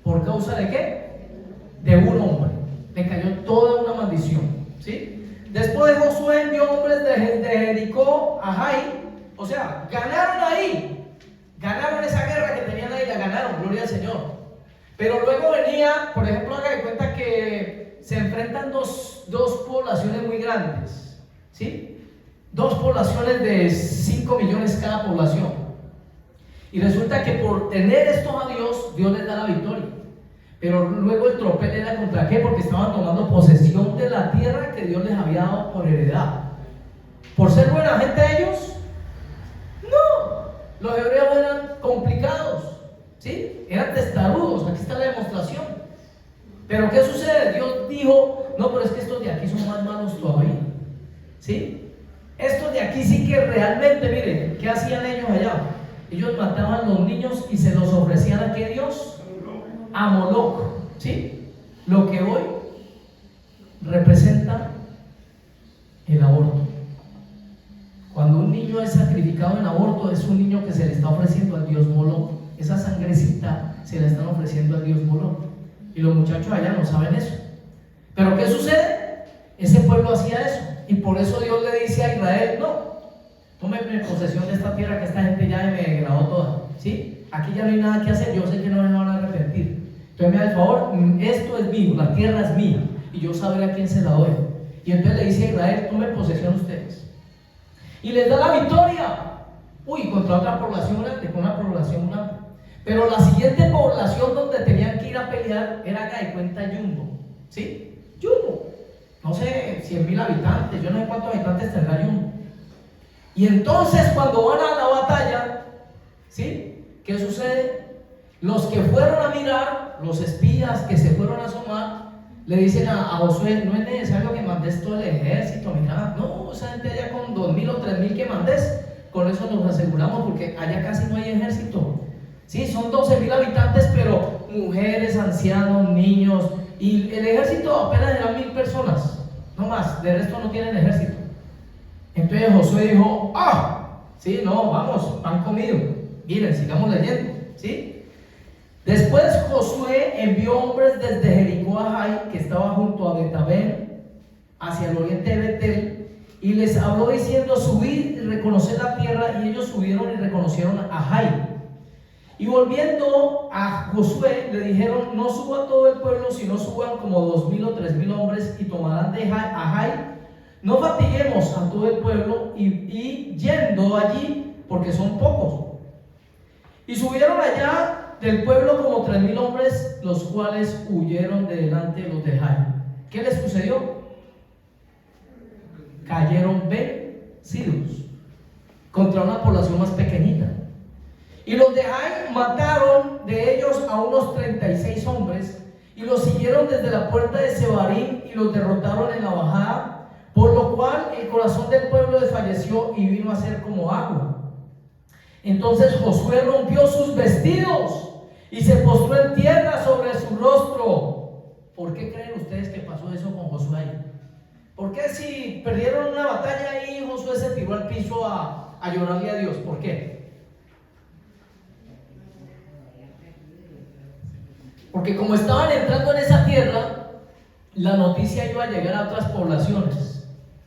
¿Por causa de qué? De un hombre. Le cayó toda una maldición, ¿sí? Después Josué envió hombres de Jericó a Jai. O sea, ganaron ahí. Ganaron esa guerra que tenían ahí, la ganaron, gloria al Señor. Pero luego venía, por ejemplo, haga de cuenta que se enfrentan dos poblaciones muy grandes, ¿sí? Dos poblaciones de 5 millones cada población. Y resulta que por tener estos a Dios, Dios les da la victoria. Pero luego el tropel era contra qué, porque estaban tomando posesión de la tierra que Dios les había dado por heredad. ¿Por ser buena gente ellos? No. Los hebreos eran complicados, ¿sí? Eran testarudos, aquí está la demostración. Pero ¿qué sucede? Dios dijo, no, pero es que estos de aquí son más malos todavía, ¿sí? Estos de aquí sí que realmente, miren, ¿qué hacían ellos allá? Ellos mataban los niños y se los ofrecían a ¿qué Dios? A Moloch, ¿sí? Lo que hoy representa el aborto. Cuando un niño es sacrificado en aborto, es un niño que se le está ofreciendo al dios Moloch. Esa sangrecita se la están ofreciendo al dios Moloch. Y los muchachos allá no saben eso. Pero ¿qué sucede? Ese pueblo hacía eso. Y por eso Dios le dice a Israel: no, tómenme posesión de esta tierra, que esta gente ya me grabó toda, ¿sí? Aquí ya no hay nada que hacer, yo sé que no me van a arrepentir. Entonces me da el favor, esto es mío, la tierra es mía, y yo sabré a quién se la doy. Y entonces le dice a Israel: tomen posesión ustedes. Y les da la victoria. Uy, contra otra población grande, con una población grande. Pero la siguiente población donde tenían que ir a pelear era, haga de cuenta, Yumbo, ¿sí? Yumbo. No sé, 100.000 habitantes, yo no sé cuántos habitantes tendrá Yumbo. Y entonces cuando van a la batalla, ¿sí? ¿Qué sucede? Los que fueron a mirar, los espías que se fueron a asomar, le dicen a Josué: no es necesario que mandes todo el ejército, mira, no, esa gente allá con 2.000 o 3.000 que mandes, con eso nos aseguramos, porque allá casi no hay ejército. Sí, son 12.000 habitantes, pero mujeres, ancianos, niños, y el ejército apenas eran 1.000 personas, no más, de resto no tienen ejército. Entonces Josué dijo: sí, no, vamos, van conmigo. Miren, sigamos leyendo, ¿sí? Después Josué envió hombres desde Jericó a Jai, que estaba junto a Betabel, hacia el oriente de Betel, y les habló diciendo: subid y reconoced la tierra. Y ellos subieron y reconocieron a Jai. Y volviendo a Josué, le dijeron: no suba todo el pueblo, sino suban como 2.000 o 3.000 hombres, y tomarán de Jai a Jai. No fatiguemos a todo el pueblo y yendo allí, porque son pocos. Y subieron allá del pueblo como 3.000 hombres, los cuales huyeron de delante de los de Jai. ¿Qué les sucedió? Cayeron vencidos contra una población más pequeñita. Y los de Jai mataron de ellos a unos 36 hombres, y los siguieron desde la puerta de Sebarim y los derrotaron en la bajada, por lo cual el corazón del pueblo desfalleció y vino a ser como agua. Entonces Josué rompió sus vestidos y se postró en tierra sobre su rostro. ¿Por qué creen ustedes que pasó eso con Josué? ¿Por qué si perdieron una batalla ahí, Josué se tiró al piso a llorarle a Dios? ¿Por qué? Porque como estaban entrando en esa tierra, la noticia iba a llegar a otras poblaciones.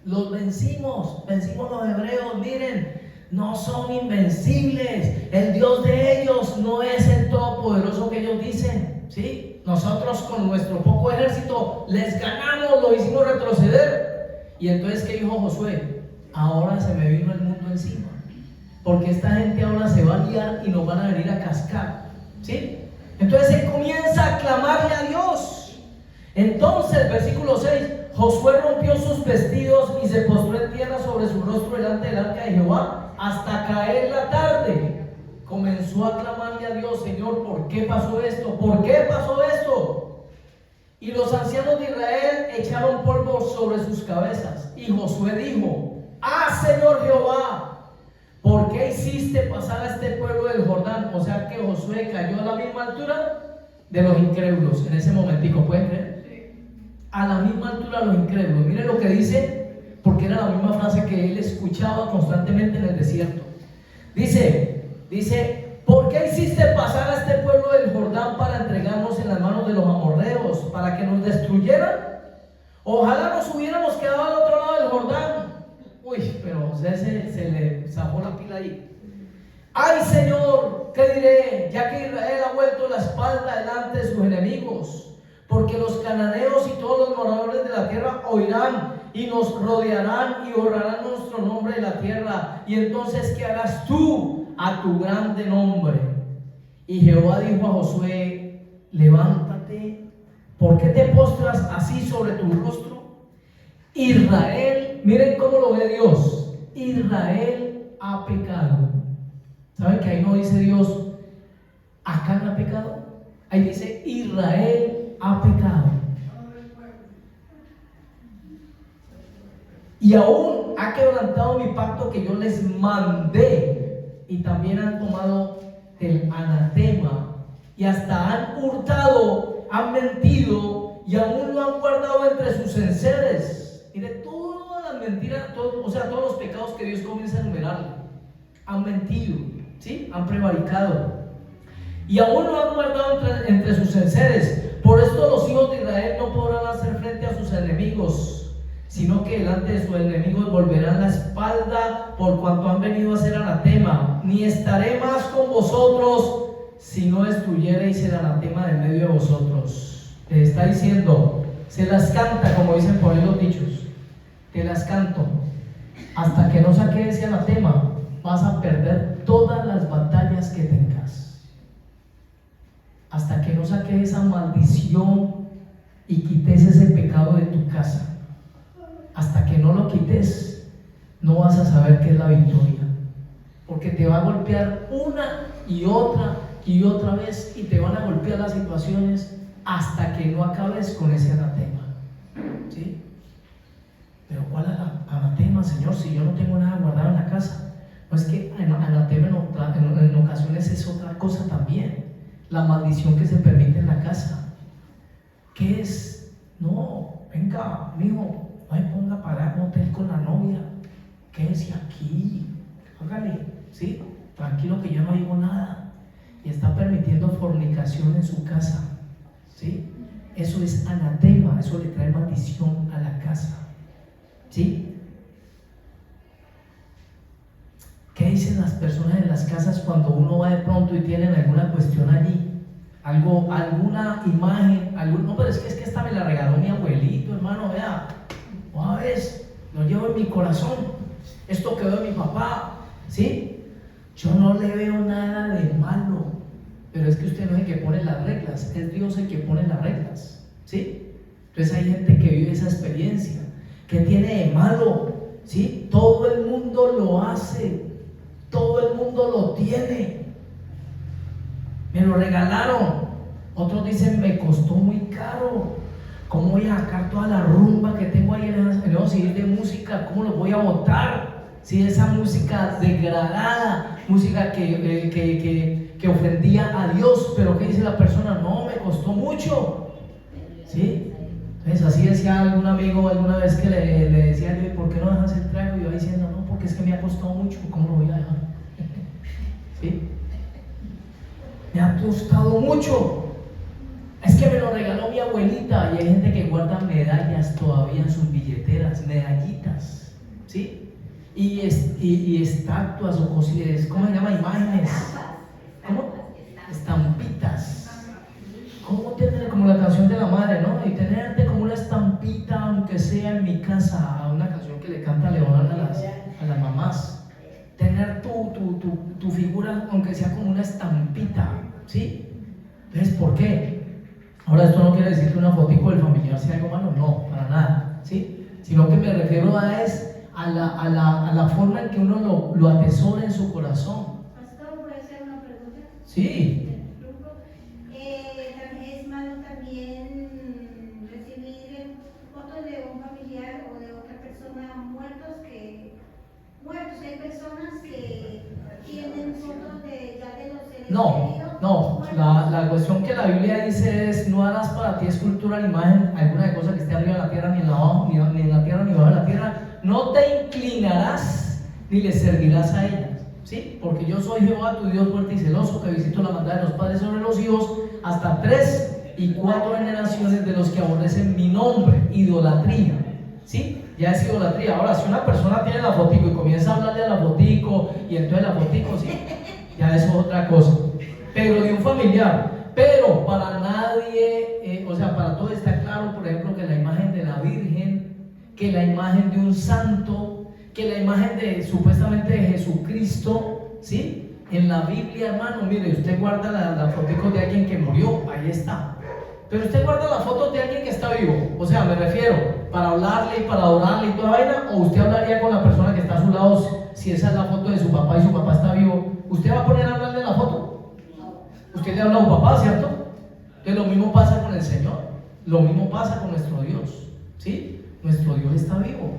Los vencimos los hebreos, miren, no son invencibles. El Dios de ellos no es el todopoderoso que ellos dicen, ¿sí? Nosotros con nuestro poco ejército les ganamos, lo hicimos retroceder. Y entonces, ¿qué dijo Josué? Ahora se me vino el mundo encima, porque esta gente ahora se va a liar y nos van a venir a cascar, ¿sí? Entonces él comienza a clamarle a Dios. Entonces, versículo 6, Josué rompió sus vestidos y se postró en tierra sobre su rostro delante del arca de Jehová hasta caer la tarde. Comenzó a clamarle a Dios: Señor, ¿por qué pasó esto? ¿Por qué pasó esto? Y los ancianos de Israel echaron polvo sobre sus cabezas. Y Josué dijo: Señor Jehová, ¿por qué hiciste pasar a este pueblo del Jordán? O sea que Josué cayó a la misma altura de los incrédulos en ese momentico, ¿pueden creer? A la misma altura de los incrédulos. Miren lo que dice, porque era la misma frase que él escuchaba constantemente en el desierto. Dice, ¿por qué hiciste pasar a este pueblo del Jordán para entregarnos en las manos de los amorreos, para que nos destruyeran? Ojalá nos hubiéramos quedado al otro lado del Jordán. Uy, pero José se le zafó la pila ahí. Ay, Señor, ¿qué diré? Ya que Israel ha vuelto la espalda delante de sus enemigos. Porque los cananeos y todos los moradores de la tierra oirán y nos rodearán y borrarán nuestro nombre de la tierra. Y entonces, ¿qué harás tú a tu grande nombre? Y Jehová dijo a Josué: levántate, ¿por qué te postras así sobre tu rostro? Israel, miren cómo lo ve Dios, Israel ha pecado. ¿Saben que ahí no dice Dios, Acán ha pecado? Ahí dice, Israel ha pecado. Y aún ha quebrantado mi pacto que yo les mandé, y también han tomado el anatema, y hasta han hurtado, han mentido, y aún lo han guardado entre sus enseres. Mire, todas las mentiras, o sea, todos los pecados que Dios comienza a enumerar. Han mentido, ¿sí? Han prevaricado, y aún lo han guardado entre sus enseres. Por esto los hijos de Israel no podrán hacer frente a sus enemigos, sino que delante de sus enemigos volverán la espalda, por cuanto han venido a hacer anatema. Ni estaré más con vosotros, si no destruyereis el anatema de medio de vosotros. Les está diciendo, se las canta, como dicen por ahí los dichos, te las canto, hasta que no saque ese anatema, vas a perder todas las batallas que tengas. Hasta que no saques esa maldición y quites ese pecado de tu casa, hasta que no lo quites, no vas a saber qué es la victoria, porque te va a golpear una y otra vez, y te van a golpear las situaciones hasta que no acabes con ese anatema, ¿sí? Pero ¿cuál anatema, Señor, si yo no tengo nada guardado en la casa? No, es que anatema en ocasiones es otra cosa también. La maldición que se permite en la casa. ¿Qué es? No, venga, mijo, no me ponga a pagar un hotel con la novia. Quédese aquí, hágale, ¿sí? Tranquilo que yo no digo nada. Y está permitiendo fornicación en su casa, ¿sí? Eso es anatema, eso le trae maldición a la casa, ¿sí? ¿Qué dicen las personas en las casas cuando uno va de pronto y tienen alguna cuestión allí? Alguna imagen, no, pero es que esta me la regaló mi abuelito, hermano, vea, una vez, lo llevo en mi corazón, esto quedó de mi papá, ¿sí? Yo no le veo nada de malo, pero es que usted no es el que pone las reglas, es Dios el que pone las reglas, ¿sí? Entonces hay gente que vive esa experiencia. ¿Qué tiene de malo? ¿Sí? Todo el mundo lo hace. Todo el mundo lo tiene. Me lo regalaron. Otros dicen, me costó muy caro. ¿Cómo voy a sacar toda la rumba que tengo ahí en el CD de música? ¿Cómo lo voy a botar? Si esa música degradada, música que ofendía a Dios. Pero ¿qué dice la persona? No, me costó mucho, ¿sí? Entonces así decía algún amigo alguna vez que le decía yo, ¿por qué no dejas el trago? Y yo diciendo, no, porque es que me ha costado mucho, ¿cómo lo voy a dejar? ¿Sí? Me ha costado mucho. Es que me lo regaló mi abuelita. Y hay gente que guarda medallas todavía en sus billeteras, medallitas, ¿sí? Y estatuas o cosas, ¿cómo se llama? Imágenes. ¿Cómo? Estampitas. ¿Cómo tener, como la canción de la madre, ¿no? Y tenerte como una estampita, aunque sea en mi casa, una canción que le canta Leonardo a las mamás. Tener tu figura, aunque sea como una estampita, ¿sí? Entonces, ¿por qué? Ahora, esto no quiere decir que una fotico del familiar sea algo malo, no, para nada, ¿sí? Sino que me refiero a la forma en que uno lo atesora en su corazón. Pastor, ¿puede hacer una pregunta? Sí. ¿Es malo también recibir fotos de un familiar o de otra persona muertos? Hay personas que tienen fotos de los seres queridos. No, la cuestión que la Biblia dice es: no harás para ti escultura ni imagen alguna de cosa que esté arriba de la tierra, ni en la abajo, ni en la tierra, ni bajo de la tierra. No te inclinarás ni le servirás a ellas, ¿sí? Porque yo soy Jehová, tu Dios fuerte y celoso, que visito la maldad de los padres sobre los hijos, hasta 3 y 4 generaciones de los que aborrecen mi nombre. Idolatría, ¿sí? Ya es idolatría. Ahora, si una persona tiene la fotico y comienza a hablarle a la fotico, y entonces la fotico, sí, ya eso es otra cosa. Pero de un familiar, pero para nadie, o sea, para todos está claro, por ejemplo, que la imagen de la Virgen, que la imagen de un santo, que la imagen de supuestamente de Jesucristo, ¿sí? En la Biblia, hermano, mire, usted guarda la fotico de alguien que murió, ahí está. Pero usted guarda las fotos de alguien que está vivo, o sea, me refiero, para hablarle y para adorarle y toda vaina, o usted hablaría con la persona que está a su lado, si esa es la foto de su papá y su papá está vivo, ¿usted va a poner a hablarle la foto? Usted le habla a un papá, ¿cierto? Entonces lo mismo pasa con el Señor, lo mismo pasa con nuestro Dios, ¿sí? Nuestro Dios está vivo.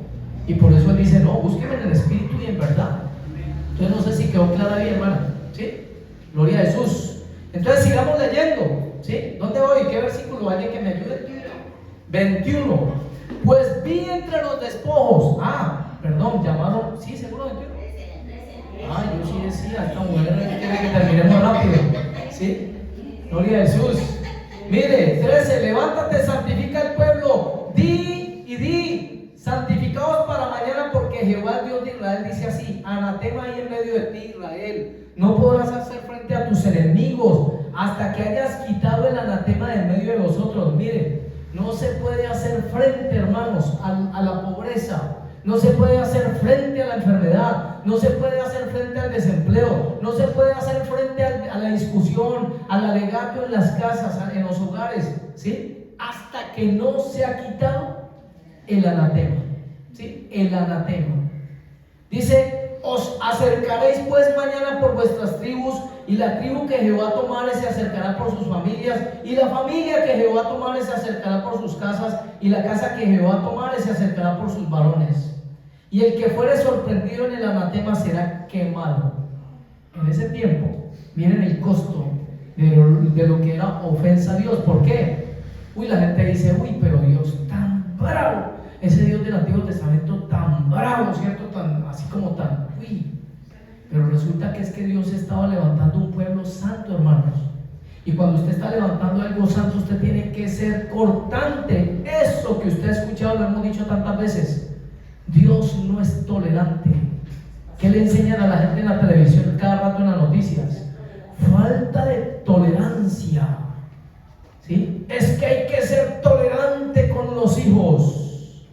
Y por eso él dice, no, búsqueme en el espíritu y en verdad. Entonces no sé si quedó clara bien, hermana. ¿Sí? Gloria a Jesús. Entonces sigamos leyendo. ¿Sí? ¿Dónde voy? ¿Qué versículo? ¿Alguien que me ayude? 21. Pues vi entre los despojos. Perdón, llamaron. ¿Sí? ¿Seguro 21? Yo sí decía, esta mujer quiere que terminemos rápido. ¿Sí? Gloria a Jesús. Mire, 13. Levántate, santifica el pueblo. Di, santificaos para mañana, porque Jehová el Dios de Israel dice así: anatema hay en medio de ti, Israel. No podrás hacer frente a tus enemigos hasta que hayas quitado el anatema de en medio de vosotros. Mire, no se puede hacer frente, hermanos, a la pobreza. No se puede hacer frente a la enfermedad, no se puede hacer frente al desempleo, no se puede hacer frente a la discusión, al alegato en las casas, en los hogares, ¿sí? Hasta que no se ha quitado el anatema, ¿sí? El anatema. Dice: os acercaréis pues mañana por vuestras tribus, y la tribu que Jehová tomare se acercará por sus familias, y la familia que Jehová tomare se acercará por sus casas, y la casa que Jehová tomare se acercará por sus varones. Y el que fuere sorprendido en el anatema será quemado. En ese tiempo, miren el costo de lo que era ofensa a Dios. ¿Por qué? La gente dice: pero Dios tan bravo, ese Dios del Antiguo Testamento tan bravo, ¿cierto? Así como tan, pero resulta que es que Dios estaba levantando un pueblo santo, hermanos. Y cuando usted está levantando algo santo, usted tiene que ser cortante. Eso que usted ha escuchado, lo hemos dicho tantas veces. Dios no es tolerante. ¿Qué le enseñan a la gente en la televisión cada rato en las noticias? Falta de tolerancia. ¿Sí? Es que hay que ser tolerante con los hijos.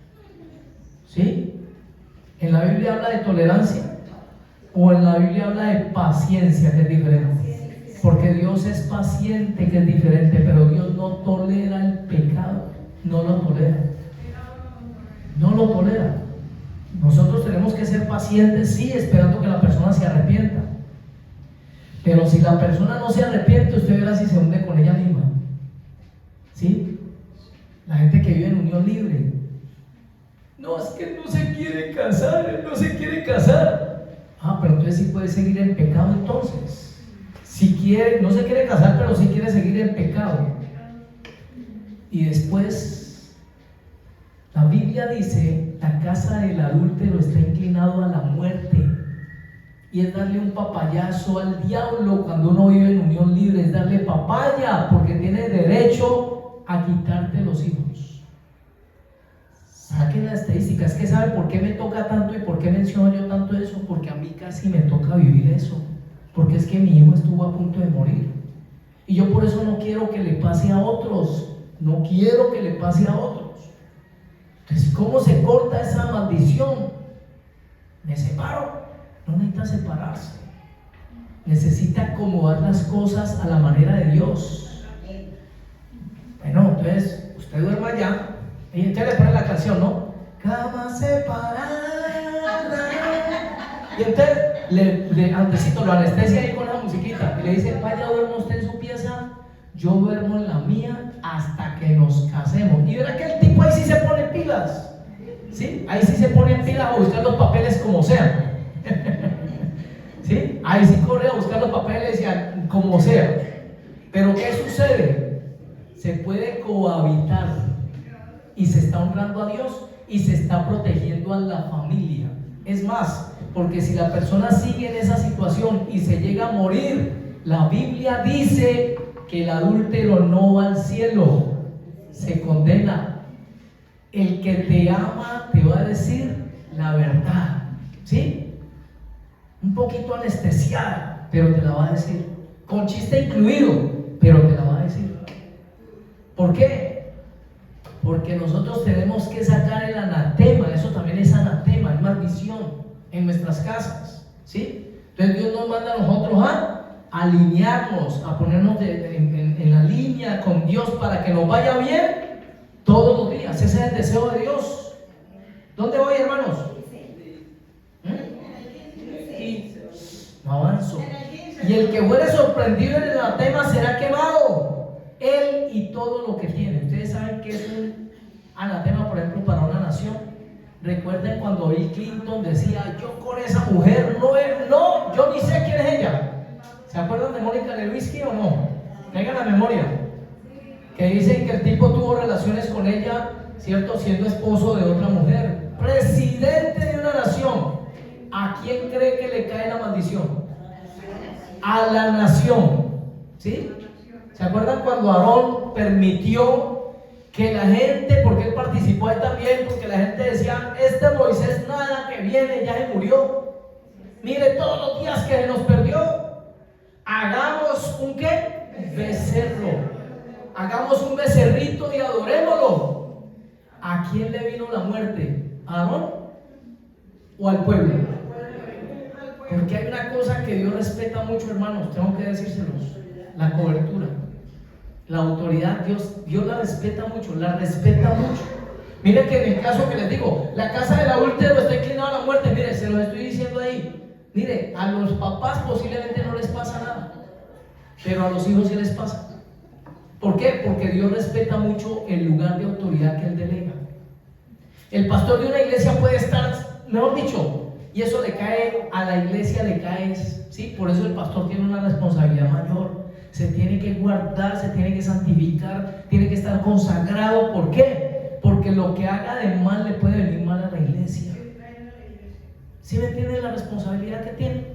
¿Sí? ¿En la Biblia habla de tolerancia? ¿O en la Biblia habla de paciencia, que es diferente? Porque Dios es paciente, que es diferente, pero Dios no tolera el pecado. No lo tolera. No lo tolera. Nosotros tenemos que ser pacientes, sí, esperando que la persona se arrepienta. Pero si la persona no se arrepiente, usted verá si se hunde con ella misma. ¿Sí? La gente que vive en unión libre. No, es que no se quiere casar, no se quiere casar. Pero entonces sí puede seguir en pecado entonces. Si quiere, no se quiere casar, pero sí quiere seguir en pecado. Y después, la Biblia dice: la casa del adúltero está inclinado a la muerte. Y es darle un papayazo al diablo cuando uno vive en unión libre. Es darle papaya, porque tiene derecho a quitarte los hijos. Saquen la estadística. Es que ¿sabe por qué me toca tanto y por qué menciono yo tanto eso? Porque a mí casi me toca vivir eso. Porque es que mi hijo estuvo a punto de morir. Y yo por eso no quiero que le pase a otros. No quiero que le pase a otros. Entonces, ¿cómo se corta esa maldición? Me separo. No necesita separarse. Necesita acomodar las cosas a la manera de Dios. Bueno, entonces, usted duerma allá. Y usted le pone la canción, ¿no? Cama separada. Y entonces, antesito lo anestesia ahí con la musiquita. Y le dice: vaya, duerma usted en su pieza, yo duermo en la mía hasta que nos casemos. Y verá que el tipo ahí sí se pone pilas. ¿Sí? Ahí sí se pone pilas a buscar los papeles como sea. ¿Sí? Ahí sí corre a buscar los papeles y como sea. Pero ¿qué sucede? Se puede cohabitar y se está honrando a Dios y se está protegiendo a la familia. Es más, porque si la persona sigue en esa situación y se llega a morir, la Biblia dice que el adúltero no va al cielo, se condena. El que te ama te va a decir la verdad, ¿sí? Un poquito anestesiada, pero te la va a decir, con chiste incluido, pero te la va a decir. ¿Por qué? Porque nosotros tenemos que sacar el anatema. Eso también es anatema, es maldición en nuestras casas, ¿sí? Entonces Dios nos manda a nosotros a alinearnos, a ponernos en la línea con Dios para que nos vaya bien todos los días. Ese es el deseo de Dios. ¿Dónde voy, hermanos? No avanzo. Y el que fuere sorprendido en el anatema será quemado, él y todo lo que tiene. Ustedes saben que es un anatema, por ejemplo, para una nación. Recuerden cuando Bill Clinton decía, yo con esa mujer yo ni sé quién es ella. ¿Se acuerdan de Mónica Lewinsky o no? Tengan la memoria. Que dicen que el tipo tuvo relaciones con ella, ¿cierto? Siendo esposo de otra mujer. Presidente de una nación. ¿A quién cree que le cae la maldición? A la nación. ¿Sí? ¿Se acuerdan cuando Aarón permitió que la gente, porque él participó ahí también, porque la gente decía, este Moisés nada que viene, ya se murió? Mire todos los días que se nos perdió. Hagamos un ¿qué? Becerro. Hagamos un becerrito y adorémoslo. ¿A quién le vino la muerte? ¿A Aarón o al pueblo? Porque hay una cosa que Dios respeta mucho, hermanos, tengo que decírselos: la cobertura, la autoridad. Dios la respeta mucho, la respeta mucho. Mire que en el caso que les digo, la casa del adúltero está inclinada a la muerte. Mire, se los estoy diciendo ahí. Mire, a los papás posiblemente no les pasa nada, pero a los hijos sí les pasa. ¿Por qué? Porque Dios respeta mucho el lugar de autoridad que Él delega. El pastor de una iglesia puede estar, mejor dicho, y eso le cae a la iglesia, le cae, ¿sí? Por eso el pastor tiene una responsabilidad mayor. Se tiene que guardar, se tiene que santificar, tiene que estar consagrado. ¿Por qué? Porque lo que haga de mal le puede venir mal a la iglesia. ¿Sí me entienden la responsabilidad que tiene?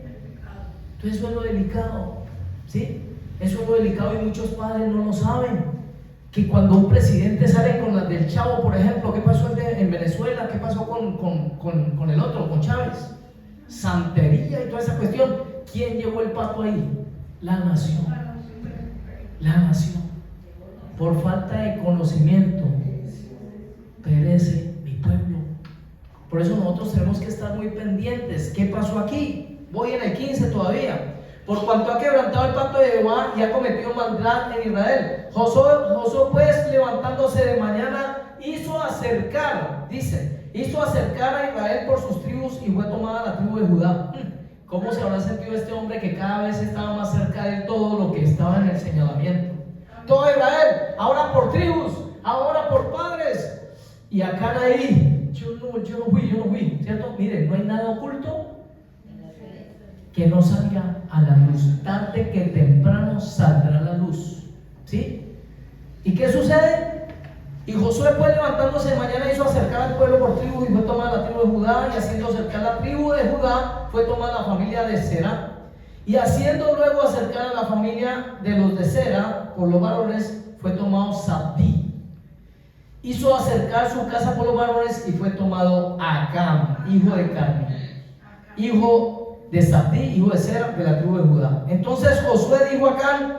Entonces eso es lo delicado, ¿sí? Eso es lo delicado y muchos padres no lo saben. Que cuando un presidente sale con las del Chavo, por ejemplo, ¿qué pasó en Venezuela? ¿Qué pasó con el otro, con Chávez? Santería y toda esa cuestión. ¿Quién llevó el pato ahí? La nación. La nación. Por falta de conocimiento perece mi pueblo. Por eso nosotros tenemos que estar muy pendientes. ¿Qué pasó aquí? Voy en el 15 todavía. Por cuanto ha quebrantado el pacto de Jehová y ha cometido maldad en Israel. Josué pues, levantándose de mañana, hizo acercar a Israel por sus tribus y fue tomada la tribu de Judá. ¿Cómo se habrá sentido este hombre que cada vez estaba más cerca de todo lo que estaba en el señalamiento? Todo Israel, ahora por tribus, ahora por padres. Y acá ahí, yo no fui, ¿cierto? Miren, no hay nada oculto que no salga a la luz. Tarde que temprano saldrá la luz, ¿sí? ¿Y qué sucede? Y Josué pues levantándose de mañana hizo acercar al pueblo por tribu y fue tomada la tribu de Judá, y haciendo acercar la tribu de Judá fue tomada la familia de Será, y haciendo luego acercar a la familia de los de Será por los varones fue tomado Zabdí. Hizo acercar su casa por los varones y fue tomado Acam, hijo de Carmi, hijo de Zabdí, hijo de Será, de la tribu de Judá. Entonces Josué dijo a Acán,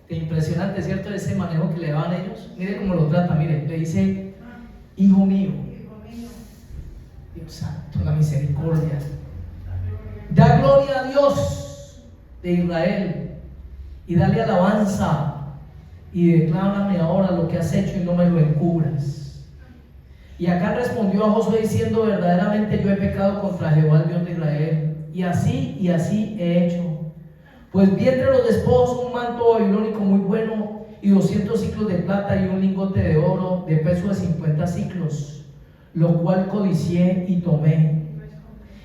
impresionante, ¿cierto? Ese manejo que le daban ellos. Mire cómo lo trata, mire, le dice, hijo mío. Dios santo, la misericordia. Da gloria a Dios de Israel y dale alabanza y declárame ahora lo que has hecho y no me lo encubras. Y Acán respondió a Josué diciendo, verdaderamente yo he pecado contra Jehová, el Dios de Israel, y así he hecho. Pues vi entre los despojos un manto babilónico muy bueno y 200 ciclos de plata y un lingote de oro de peso de 50 ciclos, lo cual codicié y tomé.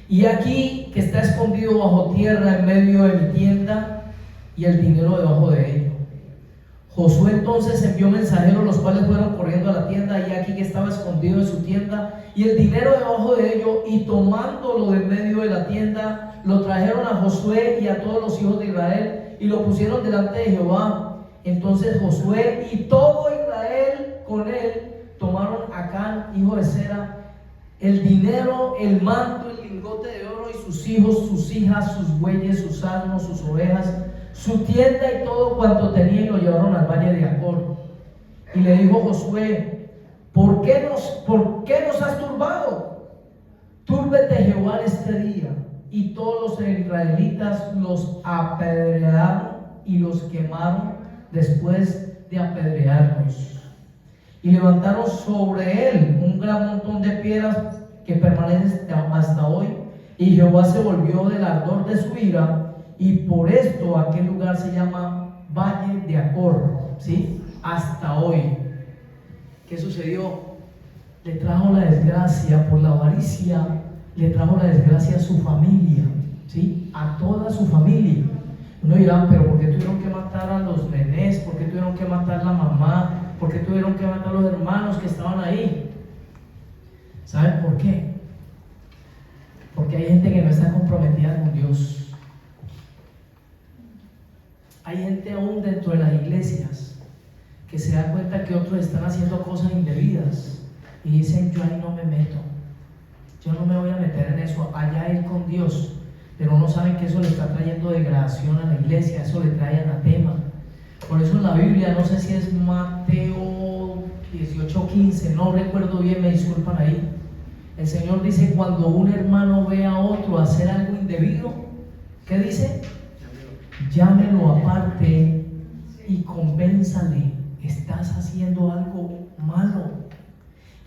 Y aquí que está escondido bajo tierra en medio de mi tienda y el dinero debajo de ello. Josué entonces envió mensajeros, los cuales fueron corriendo a la tienda, y aquí que estaba escondido en su tienda y el dinero debajo de ello, y tomándolo de medio de la tienda, lo trajeron a Josué y a todos los hijos de Israel y lo pusieron delante de Jehová. Entonces Josué y todo Israel con él tomaron a Acán, hijo de Será, el dinero, el manto, el lingote de oro, y sus hijos, sus hijas, sus bueyes, sus asnos, sus ovejas, su tienda y todo cuanto tenía, y lo llevaron al valle de Acor. Y le dijo Josué, ¿por qué nos has turbado? Túrbete Jehová este día. Y todos los israelitas los apedrearon y los quemaron después de apedrearlos. Y levantaron sobre él un gran montón de piedras que permanece hasta hoy. Y Jehová se volvió del ardor de su ira, y por esto aquel lugar se llama Valle de Acor, ¿sí? Hasta hoy. ¿Qué sucedió? le trajo la desgracia por la avaricia, le trajo la desgracia a su familia, ¿sí? A toda su familia. Uno dirá, pero ¿por qué tuvieron que matar a los nenés? ¿Por qué tuvieron que matar a la mamá? ¿Por qué tuvieron que matar a los hermanos que estaban ahí? ¿Saben por qué? Porque hay gente que no está comprometida con Dios. Hay gente aún dentro de las iglesias que se da cuenta que otros están haciendo cosas indebidas y dicen, yo ahí no me meto, yo no me voy a meter en eso, allá él con Dios. Pero no saben que eso le está trayendo degradación a la iglesia, eso le trae anatema. Por eso en la Biblia, no sé si es Mateo 18:15, no recuerdo bien, me disculpan ahí. El Señor dice, cuando un hermano ve a otro hacer algo indebido, ¿qué dice? Llámelo aparte y convénzale, estás haciendo algo malo.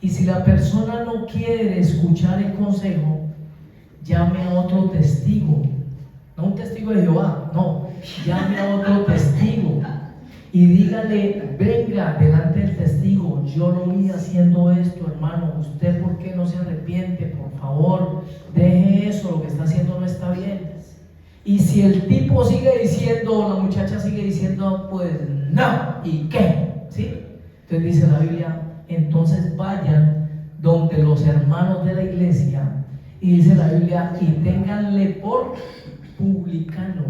Y si la persona no quiere escuchar el consejo, llame a otro testigo, no un testigo de Jehová, no, llame a otro testigo y dígale, venga delante del testigo, yo lo vi haciendo esto, hermano, usted por qué no se arrepiente, por favor, deje eso, lo que está haciendo no está bien. Y si el tipo sigue diciendo, la muchacha sigue diciendo, pues no, ¿y qué? ¿Sí? Entonces dice la Biblia, entonces vayan donde los hermanos de la iglesia, y dice la Biblia, y ténganle por publicano,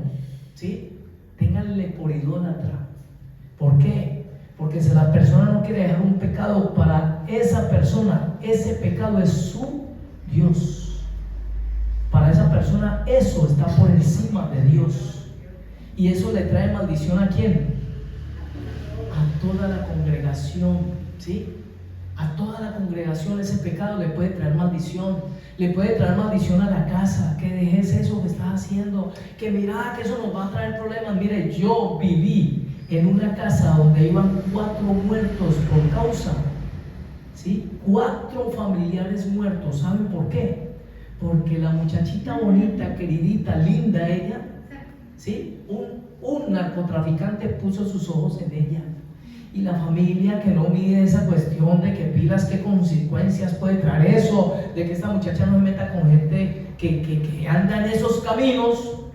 ¿sí? Ténganle por idólatra. ¿Por qué? Porque si la persona no quiere dejar un pecado, para esa persona, ese pecado es su Dios. Para esa persona eso está por encima de Dios. Y eso le trae maldición ¿a quién? A toda la congregación, ¿sí? A toda la congregación ese pecado le puede traer maldición. Le puede traer maldición a la casa, que dejes eso que estás haciendo, que mira que eso nos va a traer problemas. Mire, yo viví en una casa donde iban 4 muertos por causa, ¿sí? 4 familiares muertos. ¿Saben por qué? Porque la muchachita bonita, queridita, linda ella, ¿sí? Un narcotraficante puso sus ojos en ella. Y la familia que no mide esa cuestión de que pilas, qué consecuencias puede traer eso, de que esta muchacha no se meta con gente que anda en esos caminos.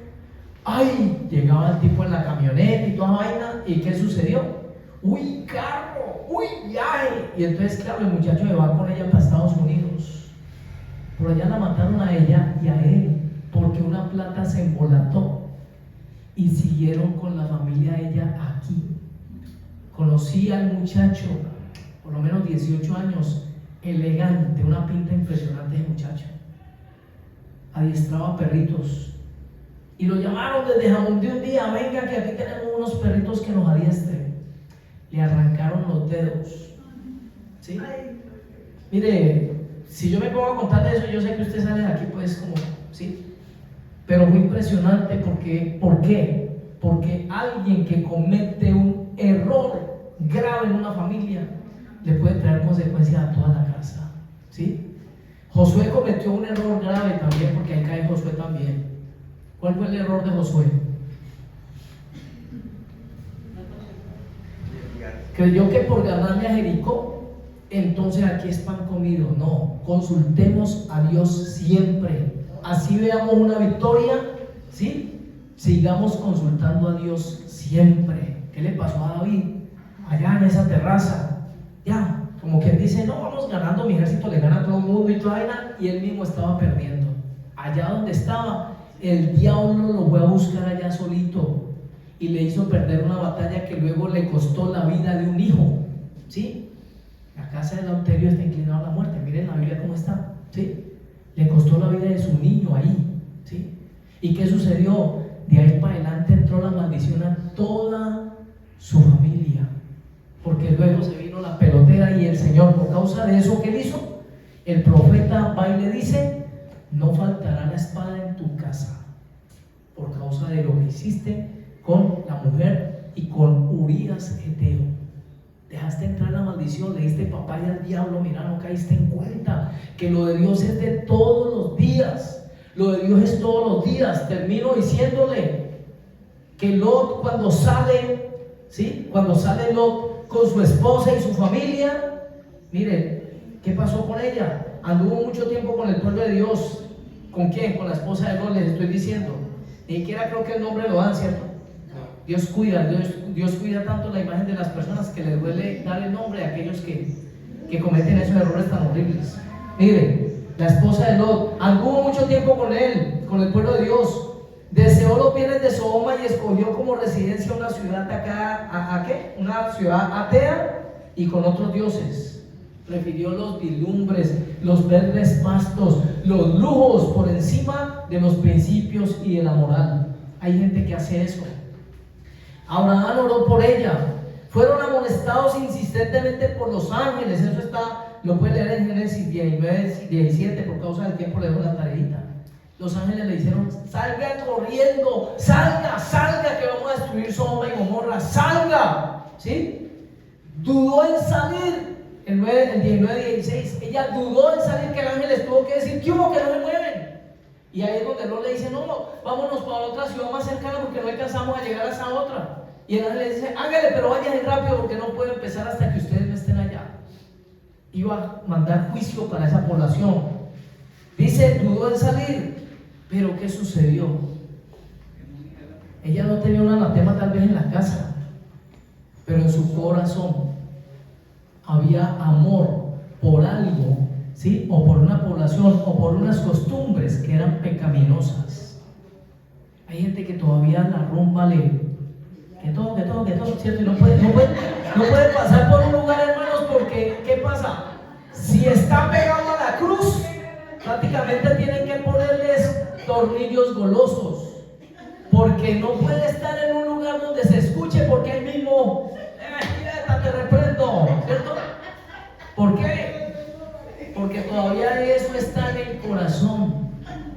Ay, llegaba el tipo en la camioneta y toda vaina, ¿y qué sucedió? Uy, carro, uy, viaje. Y entonces, claro, el muchacho se va con ella para Estados Unidos. Por allá la mataron a ella y a él, porque una plata se embolató. Y siguieron con la familia de ella aquí. Conocí al muchacho, por lo menos 18 años, elegante, una pinta impresionante de muchacho. Adiestraba perritos. Y lo llamaron desde Jamón de un día, venga que aquí tenemos unos perritos que nos adiestren. Le arrancaron los dedos. ¿Sí? Mire, si yo me pongo a contar de eso, yo sé que usted sale de aquí pues como, ¿sí? Pero muy impresionante porque, ¿por qué? Porque alguien que comete un error grave en una familia le puede traer consecuencias a toda la casa, ¿sí? Josué cometió un error grave también, porque ahí cae Josué también. ¿Cuál fue el error de Josué? Creyó que por ganarle a Jericó, entonces aquí es pan comido. No, consultemos a Dios siempre. Así veamos una victoria, ¿sí? Sigamos consultando a Dios siempre. ¿Qué le pasó a David? Allá en esa terraza, ya, como quien dice, no, vamos ganando, mi ejército le gana a todo el mundo y toda vaina, y él mismo estaba perdiendo. Allá donde estaba, el diablo lo fue a buscar allá solito y le hizo perder una batalla que luego le costó la vida de un hijo, ¿sí? La casa del adulterio está inclinada a la muerte, miren la Biblia cómo está, ¿sí? Le costó la vida de su niño ahí, ¿sí? ¿Y qué sucedió? De ahí para adelante entró la maldición a toda su familia. Porque luego se vino la pelotera y el Señor, por causa de eso, ¿qué hizo? El profeta va y le dice, no faltará la espada en tu casa, por causa de lo que hiciste con la mujer y con Urías Eteo. Dejaste entrar la maldición, le diste papaya al diablo, mira, no caíste en cuenta que lo de Dios es de todos los días. Lo de Dios es todos los días. Termino diciéndole que Lot cuando sale, ¿sí? Cuando sale Lot con su esposa y su familia, mire, ¿Qué pasó con ella? Anduvo mucho tiempo con el pueblo de Dios. ¿Con quién? Con la esposa de Lot, les estoy diciendo. Ni siquiera creo que el nombre lo dan, ¿cierto? Dios cuida, Dios cuida tanto la imagen de las personas que les duele dar el nombre a aquellos que cometen esos errores tan horribles. Mire, la esposa de Lot anduvo mucho tiempo con él, con el pueblo de Dios. Deseó los bienes de Sodoma y escogió como residencia una ciudad acá, ¿qué? Una ciudad atea y con otros dioses. Prefirió los vislumbres, los verdes pastos, los lujos por encima de los principios y de la moral. Hay gente que hace eso. Abraham oró por ella. Fueron amonestados insistentemente por los ángeles. Eso lo puede leer en Génesis 19, 17. Por causa del tiempo le dejo la tareita. Los ángeles le dijeron: salga corriendo, salga, que vamos a destruir Sodoma y Gomorra, salga. ¿Sí? Dudó en salir. El 19, 16. Ella dudó en salir, que el ángel les tuvo que decir: ¿qué hubo? Que no se mueven. Y ahí es donde Lot le dice: no, vámonos para otra ciudad más cercana porque no alcanzamos a llegar a esa otra. Y el ángel le dice: hágale, pero váyanse rápido porque no puedo empezar hasta que ustedes no estén allá. Iba a mandar juicio para esa población. Dice: dudó en salir. Pero ¿qué sucedió? Ella no tenía un anatema tal vez en la casa, pero en su corazón había amor por algo, ¿sí? O por una población, o por unas costumbres que eran pecaminosas. Hay gente que todavía la rumba que todo, ¿cierto? Y no puede pasar por un lugar, hermanos, porque ¿qué pasa? Si está pegado a la cruz, prácticamente tienen que ponerles tornillos golosos, porque no puede estar en un lugar donde se escuche, porque ahí mismo, te reprendo, ¿cierto? ¿Por qué? Porque todavía eso está en el corazón,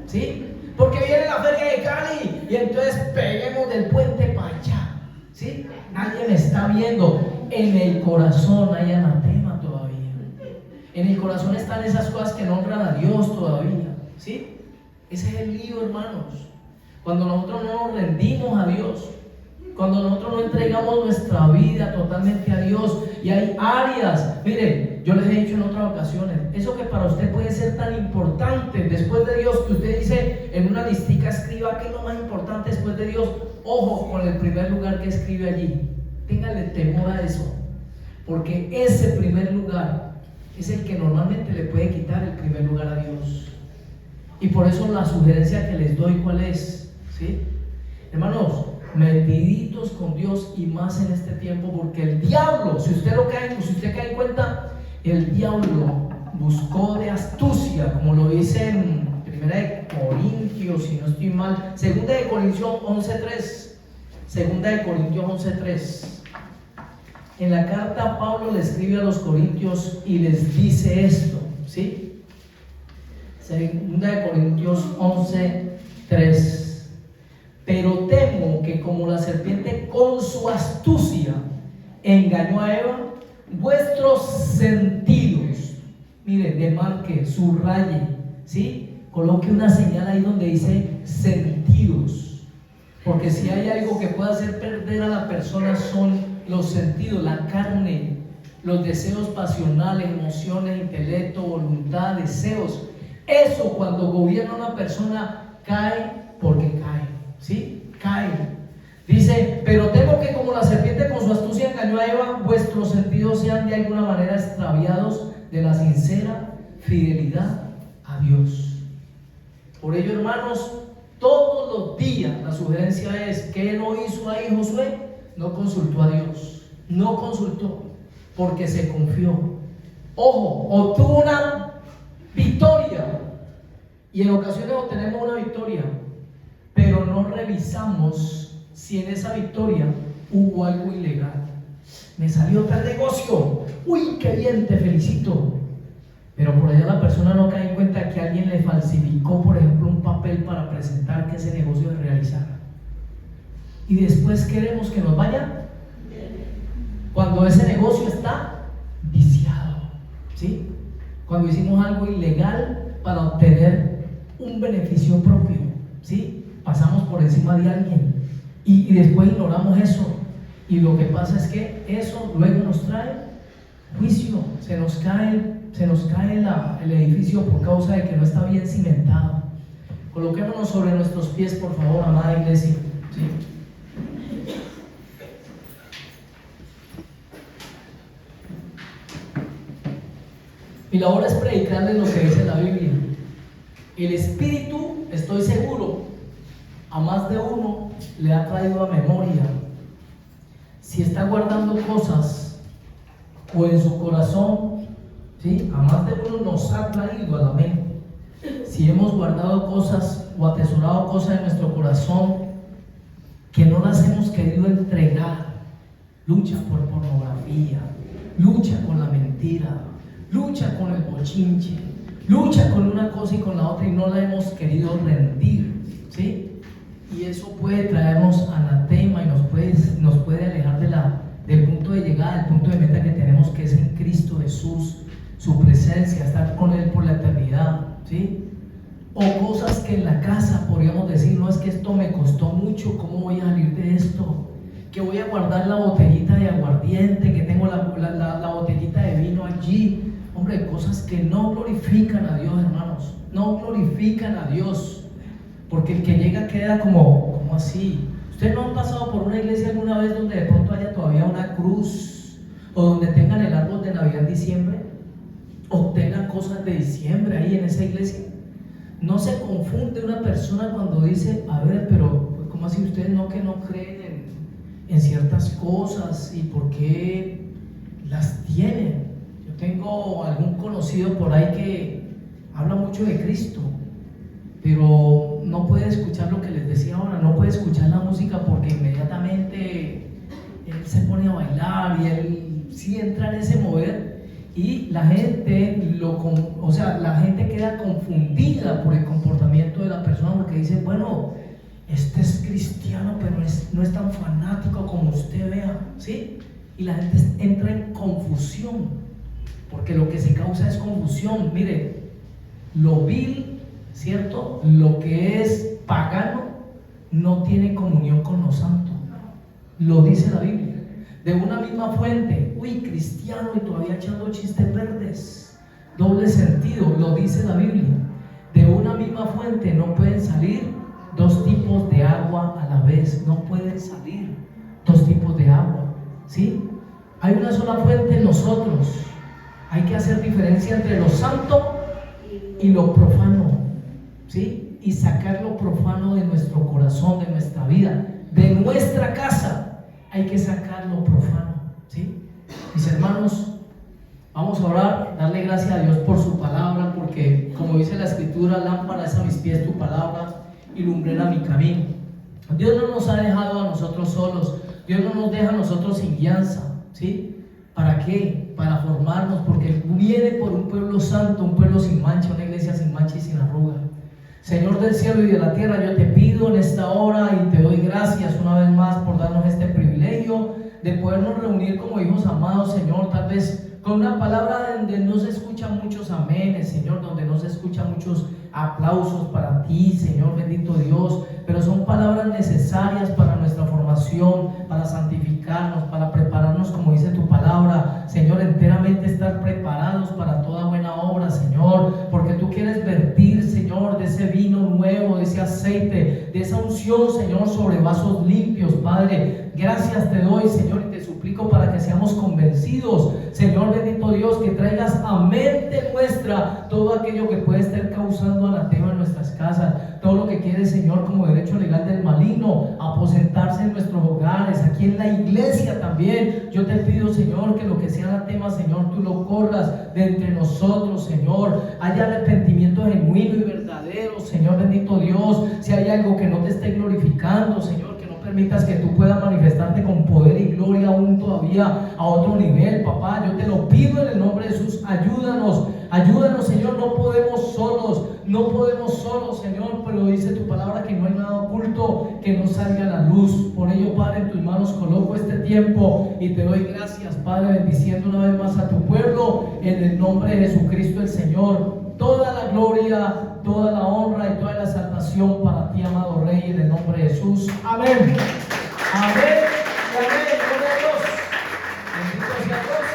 ¿sí? Porque viene la feria de Cali y entonces peguemos del puente para allá, ¿sí? Nadie me está viendo. En el corazón hay anatema todavía. En el corazón están esas cosas que no honran a Dios todavía, ¿sí? Ese es el lío, hermanos. Cuando nosotros no nos rendimos a Dios, cuando nosotros no entregamos nuestra vida totalmente a Dios, y hay áreas, mire, yo les he dicho en otras ocasiones, eso que para usted puede ser tan importante después de Dios, que usted dice en una listica, escriba qué es lo más importante después de Dios. Ojo con el primer lugar que escribe allí. Téngale temor a eso, porque ese primer lugar es el que normalmente le puede quitar el primer lugar a Dios. Y por eso la sugerencia que les doy, ¿cuál es? ¿Sí? Hermanos, metiditos con Dios, y más en este tiempo, porque el diablo, si usted cae en cuenta, el diablo buscó de astucia, como lo dice en 1 de Corintios, si no estoy mal, 2 de Corintios 11:3, 2 de Corintios 11:3. En la carta Pablo le escribe a los corintios y les dice esto, ¿sí? 2 de Corintios 11:3. Pero temo que como la serpiente con su astucia engañó a Eva, vuestros sentidos, mire, demarque, subraye, ¿sí? Coloque una señal ahí donde dice sentidos, porque si hay algo que puede hacer perder a la persona son los sentidos, la carne, los deseos pasionales, emociones, intelecto, voluntad, deseos. Eso, cuando gobierna una persona, cae porque cae, ¿sí? Cae. Dice: pero temo que como la serpiente con su astucia engañó a Eva, vuestros sentidos sean de alguna manera extraviados de la sincera fidelidad a Dios. Por ello, hermanos, todos los días la sugerencia es: ¿qué no hizo ahí Josué? No consultó a Dios, no consultó, porque se confió. Ojo, obtuvo una victoria, y en ocasiones obtenemos una victoria, pero no revisamos si en esa victoria hubo algo ilegal. Me salió tal negocio, uy, qué bien, te felicito, pero por allá la persona no cae en cuenta que alguien le falsificó, por ejemplo, un papel para presentar que ese negocio se realizara, y después queremos que nos vaya cuando ese negocio está viciado, ¿sí? Cuando hicimos algo ilegal para obtener un beneficio propio, ¿sí? Pasamos por encima de alguien y después ignoramos eso, y lo que pasa es que eso luego nos trae juicio, se nos cae se nos cae el edificio por causa de que no está bien cimentado. Coloquémonos sobre nuestros pies, por favor, amada iglesia. ¿Sí? Mi labor es predicarles lo que dice la Biblia. El Espíritu, estoy seguro, a más de uno le ha traído a memoria. Si está guardando cosas o en su corazón, ¿sí? A más de uno nos ha traído a la mente. Si hemos guardado cosas o atesorado cosas en nuestro corazón que no las hemos querido entregar, lucha por pornografía, lucha con la mentira, lucha con el bochinche, lucha con una cosa y con la otra y no la hemos querido rendir, ¿sí? Y eso puede traernos anatema y nos puede alejar del punto de llegada, del punto de meta que tenemos, que es en Cristo Jesús, su presencia, estar con Él por la eternidad, ¿sí? O cosas que en la casa podríamos decir, no, es que esto me costó mucho, ¿cómo voy a salir de esto? Que voy a guardar la botellita de aguardiente, que tengo la botellita de vino allí. Hombre, cosas que no glorifican a Dios, hermanos, no glorifican a Dios, porque el que llega queda como así. ¿Ustedes no han pasado por una iglesia alguna vez donde de pronto haya todavía una cruz, o donde tengan el árbol de Navidad en diciembre, o tengan cosas de diciembre ahí en esa iglesia? No se confunde una persona cuando dice, a ver, pero ¿cómo así ustedes no creen en ciertas cosas y por qué las tienen? Yo tengo algún conocido por ahí que habla mucho de Cristo, pero no puede escuchar lo que les decía ahora, no puede escuchar la música porque inmediatamente él se pone a bailar y él sí entra en ese mover. Y la gente, la gente queda confundida por el comportamiento de la persona, porque dice, bueno, este es cristiano, pero no es tan fanático como usted vea, ¿sí? Y la gente entra en confusión, porque lo que se causa es confusión. Mire, lo vil, ¿cierto? Lo que es pagano no tiene comunión con lo santo, lo dice la Biblia. De una misma fuente, cristiano y todavía echando chistes verdes, doble sentido, lo dice la Biblia. De una misma fuente no pueden salir dos tipos de agua a la vez, no pueden salir dos tipos de agua, ¿sí? Hay una sola fuente en nosotros, hay que hacer diferencia entre lo santo y lo profano, ¿sí? Y sacar lo profano de nuestro corazón, de nuestra vida, de nuestra casa. Hay que sacar lo profano, ¿sí? Mis hermanos, vamos a orar, darle gracias a Dios por su palabra, porque como dice la Escritura, lámpara es a mis pies tu palabra y lumbrera mi camino. Dios no nos ha dejado a nosotros solos, Dios no nos deja a nosotros sin guianza, ¿sí? ¿Para qué? Para formarnos, porque viene por un pueblo santo, un pueblo sin mancha, una iglesia sin mancha y sin arruga. Señor del cielo y de la tierra, yo te pido en esta hora y te doy gracias una vez más por darnos este privilegio de podernos reunir como hijos amados, Señor, tal vez con una palabra donde no se escuchan muchos amenes, Señor, donde no se escuchan muchos aplausos para ti, Señor, bendito Dios, pero son palabras necesarias para nuestra formación, para santificarnos, para prepararnos, como dice tu palabra, Señor, enteramente estar preparados para toda buena obra, Señor, porque tú quieres vertir, Señor, de ese vino nuevo, de ese aceite, de esa unción, Señor, sobre vasos limpios, Padre. Gracias te doy, Señor, y te suplico para que seamos convencidos, Señor, bendito Dios, que traigas a mente nuestra todo aquello que puede estar causando anatema en nuestras casas, todo lo que quiere, Señor, como derecho legal del maligno, aposentarse en nuestros hogares, aquí en la iglesia también. Yo te pido, Señor, que lo que sea anatema, Señor, tú lo corras de entre nosotros, Señor. Haya arrepentimiento genuino y verdadero, Señor, bendito Dios. Si hay algo que no te esté glorificando, Señor, que no permitas que tú puedas manifestarte con poder y gloria aún todavía a otro nivel, papá. Yo te lo pido en el nombre de Jesús. Ayúdanos, Señor. No podemos solos, Señor, pero dice tu palabra que no hay nada oculto que no salga a la luz. Por ello, Padre, en tus manos coloco este tiempo y te doy gracias, Padre, bendiciendo una vez más a tu pueblo en el nombre de Jesucristo el Señor. Toda la gloria, toda la honra y toda la exaltación para ti, amado Rey, en el nombre de Jesús. Amén. Amén. Amén. Gloria a Dios. Bendito sea Dios.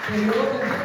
Que Dios bendiga.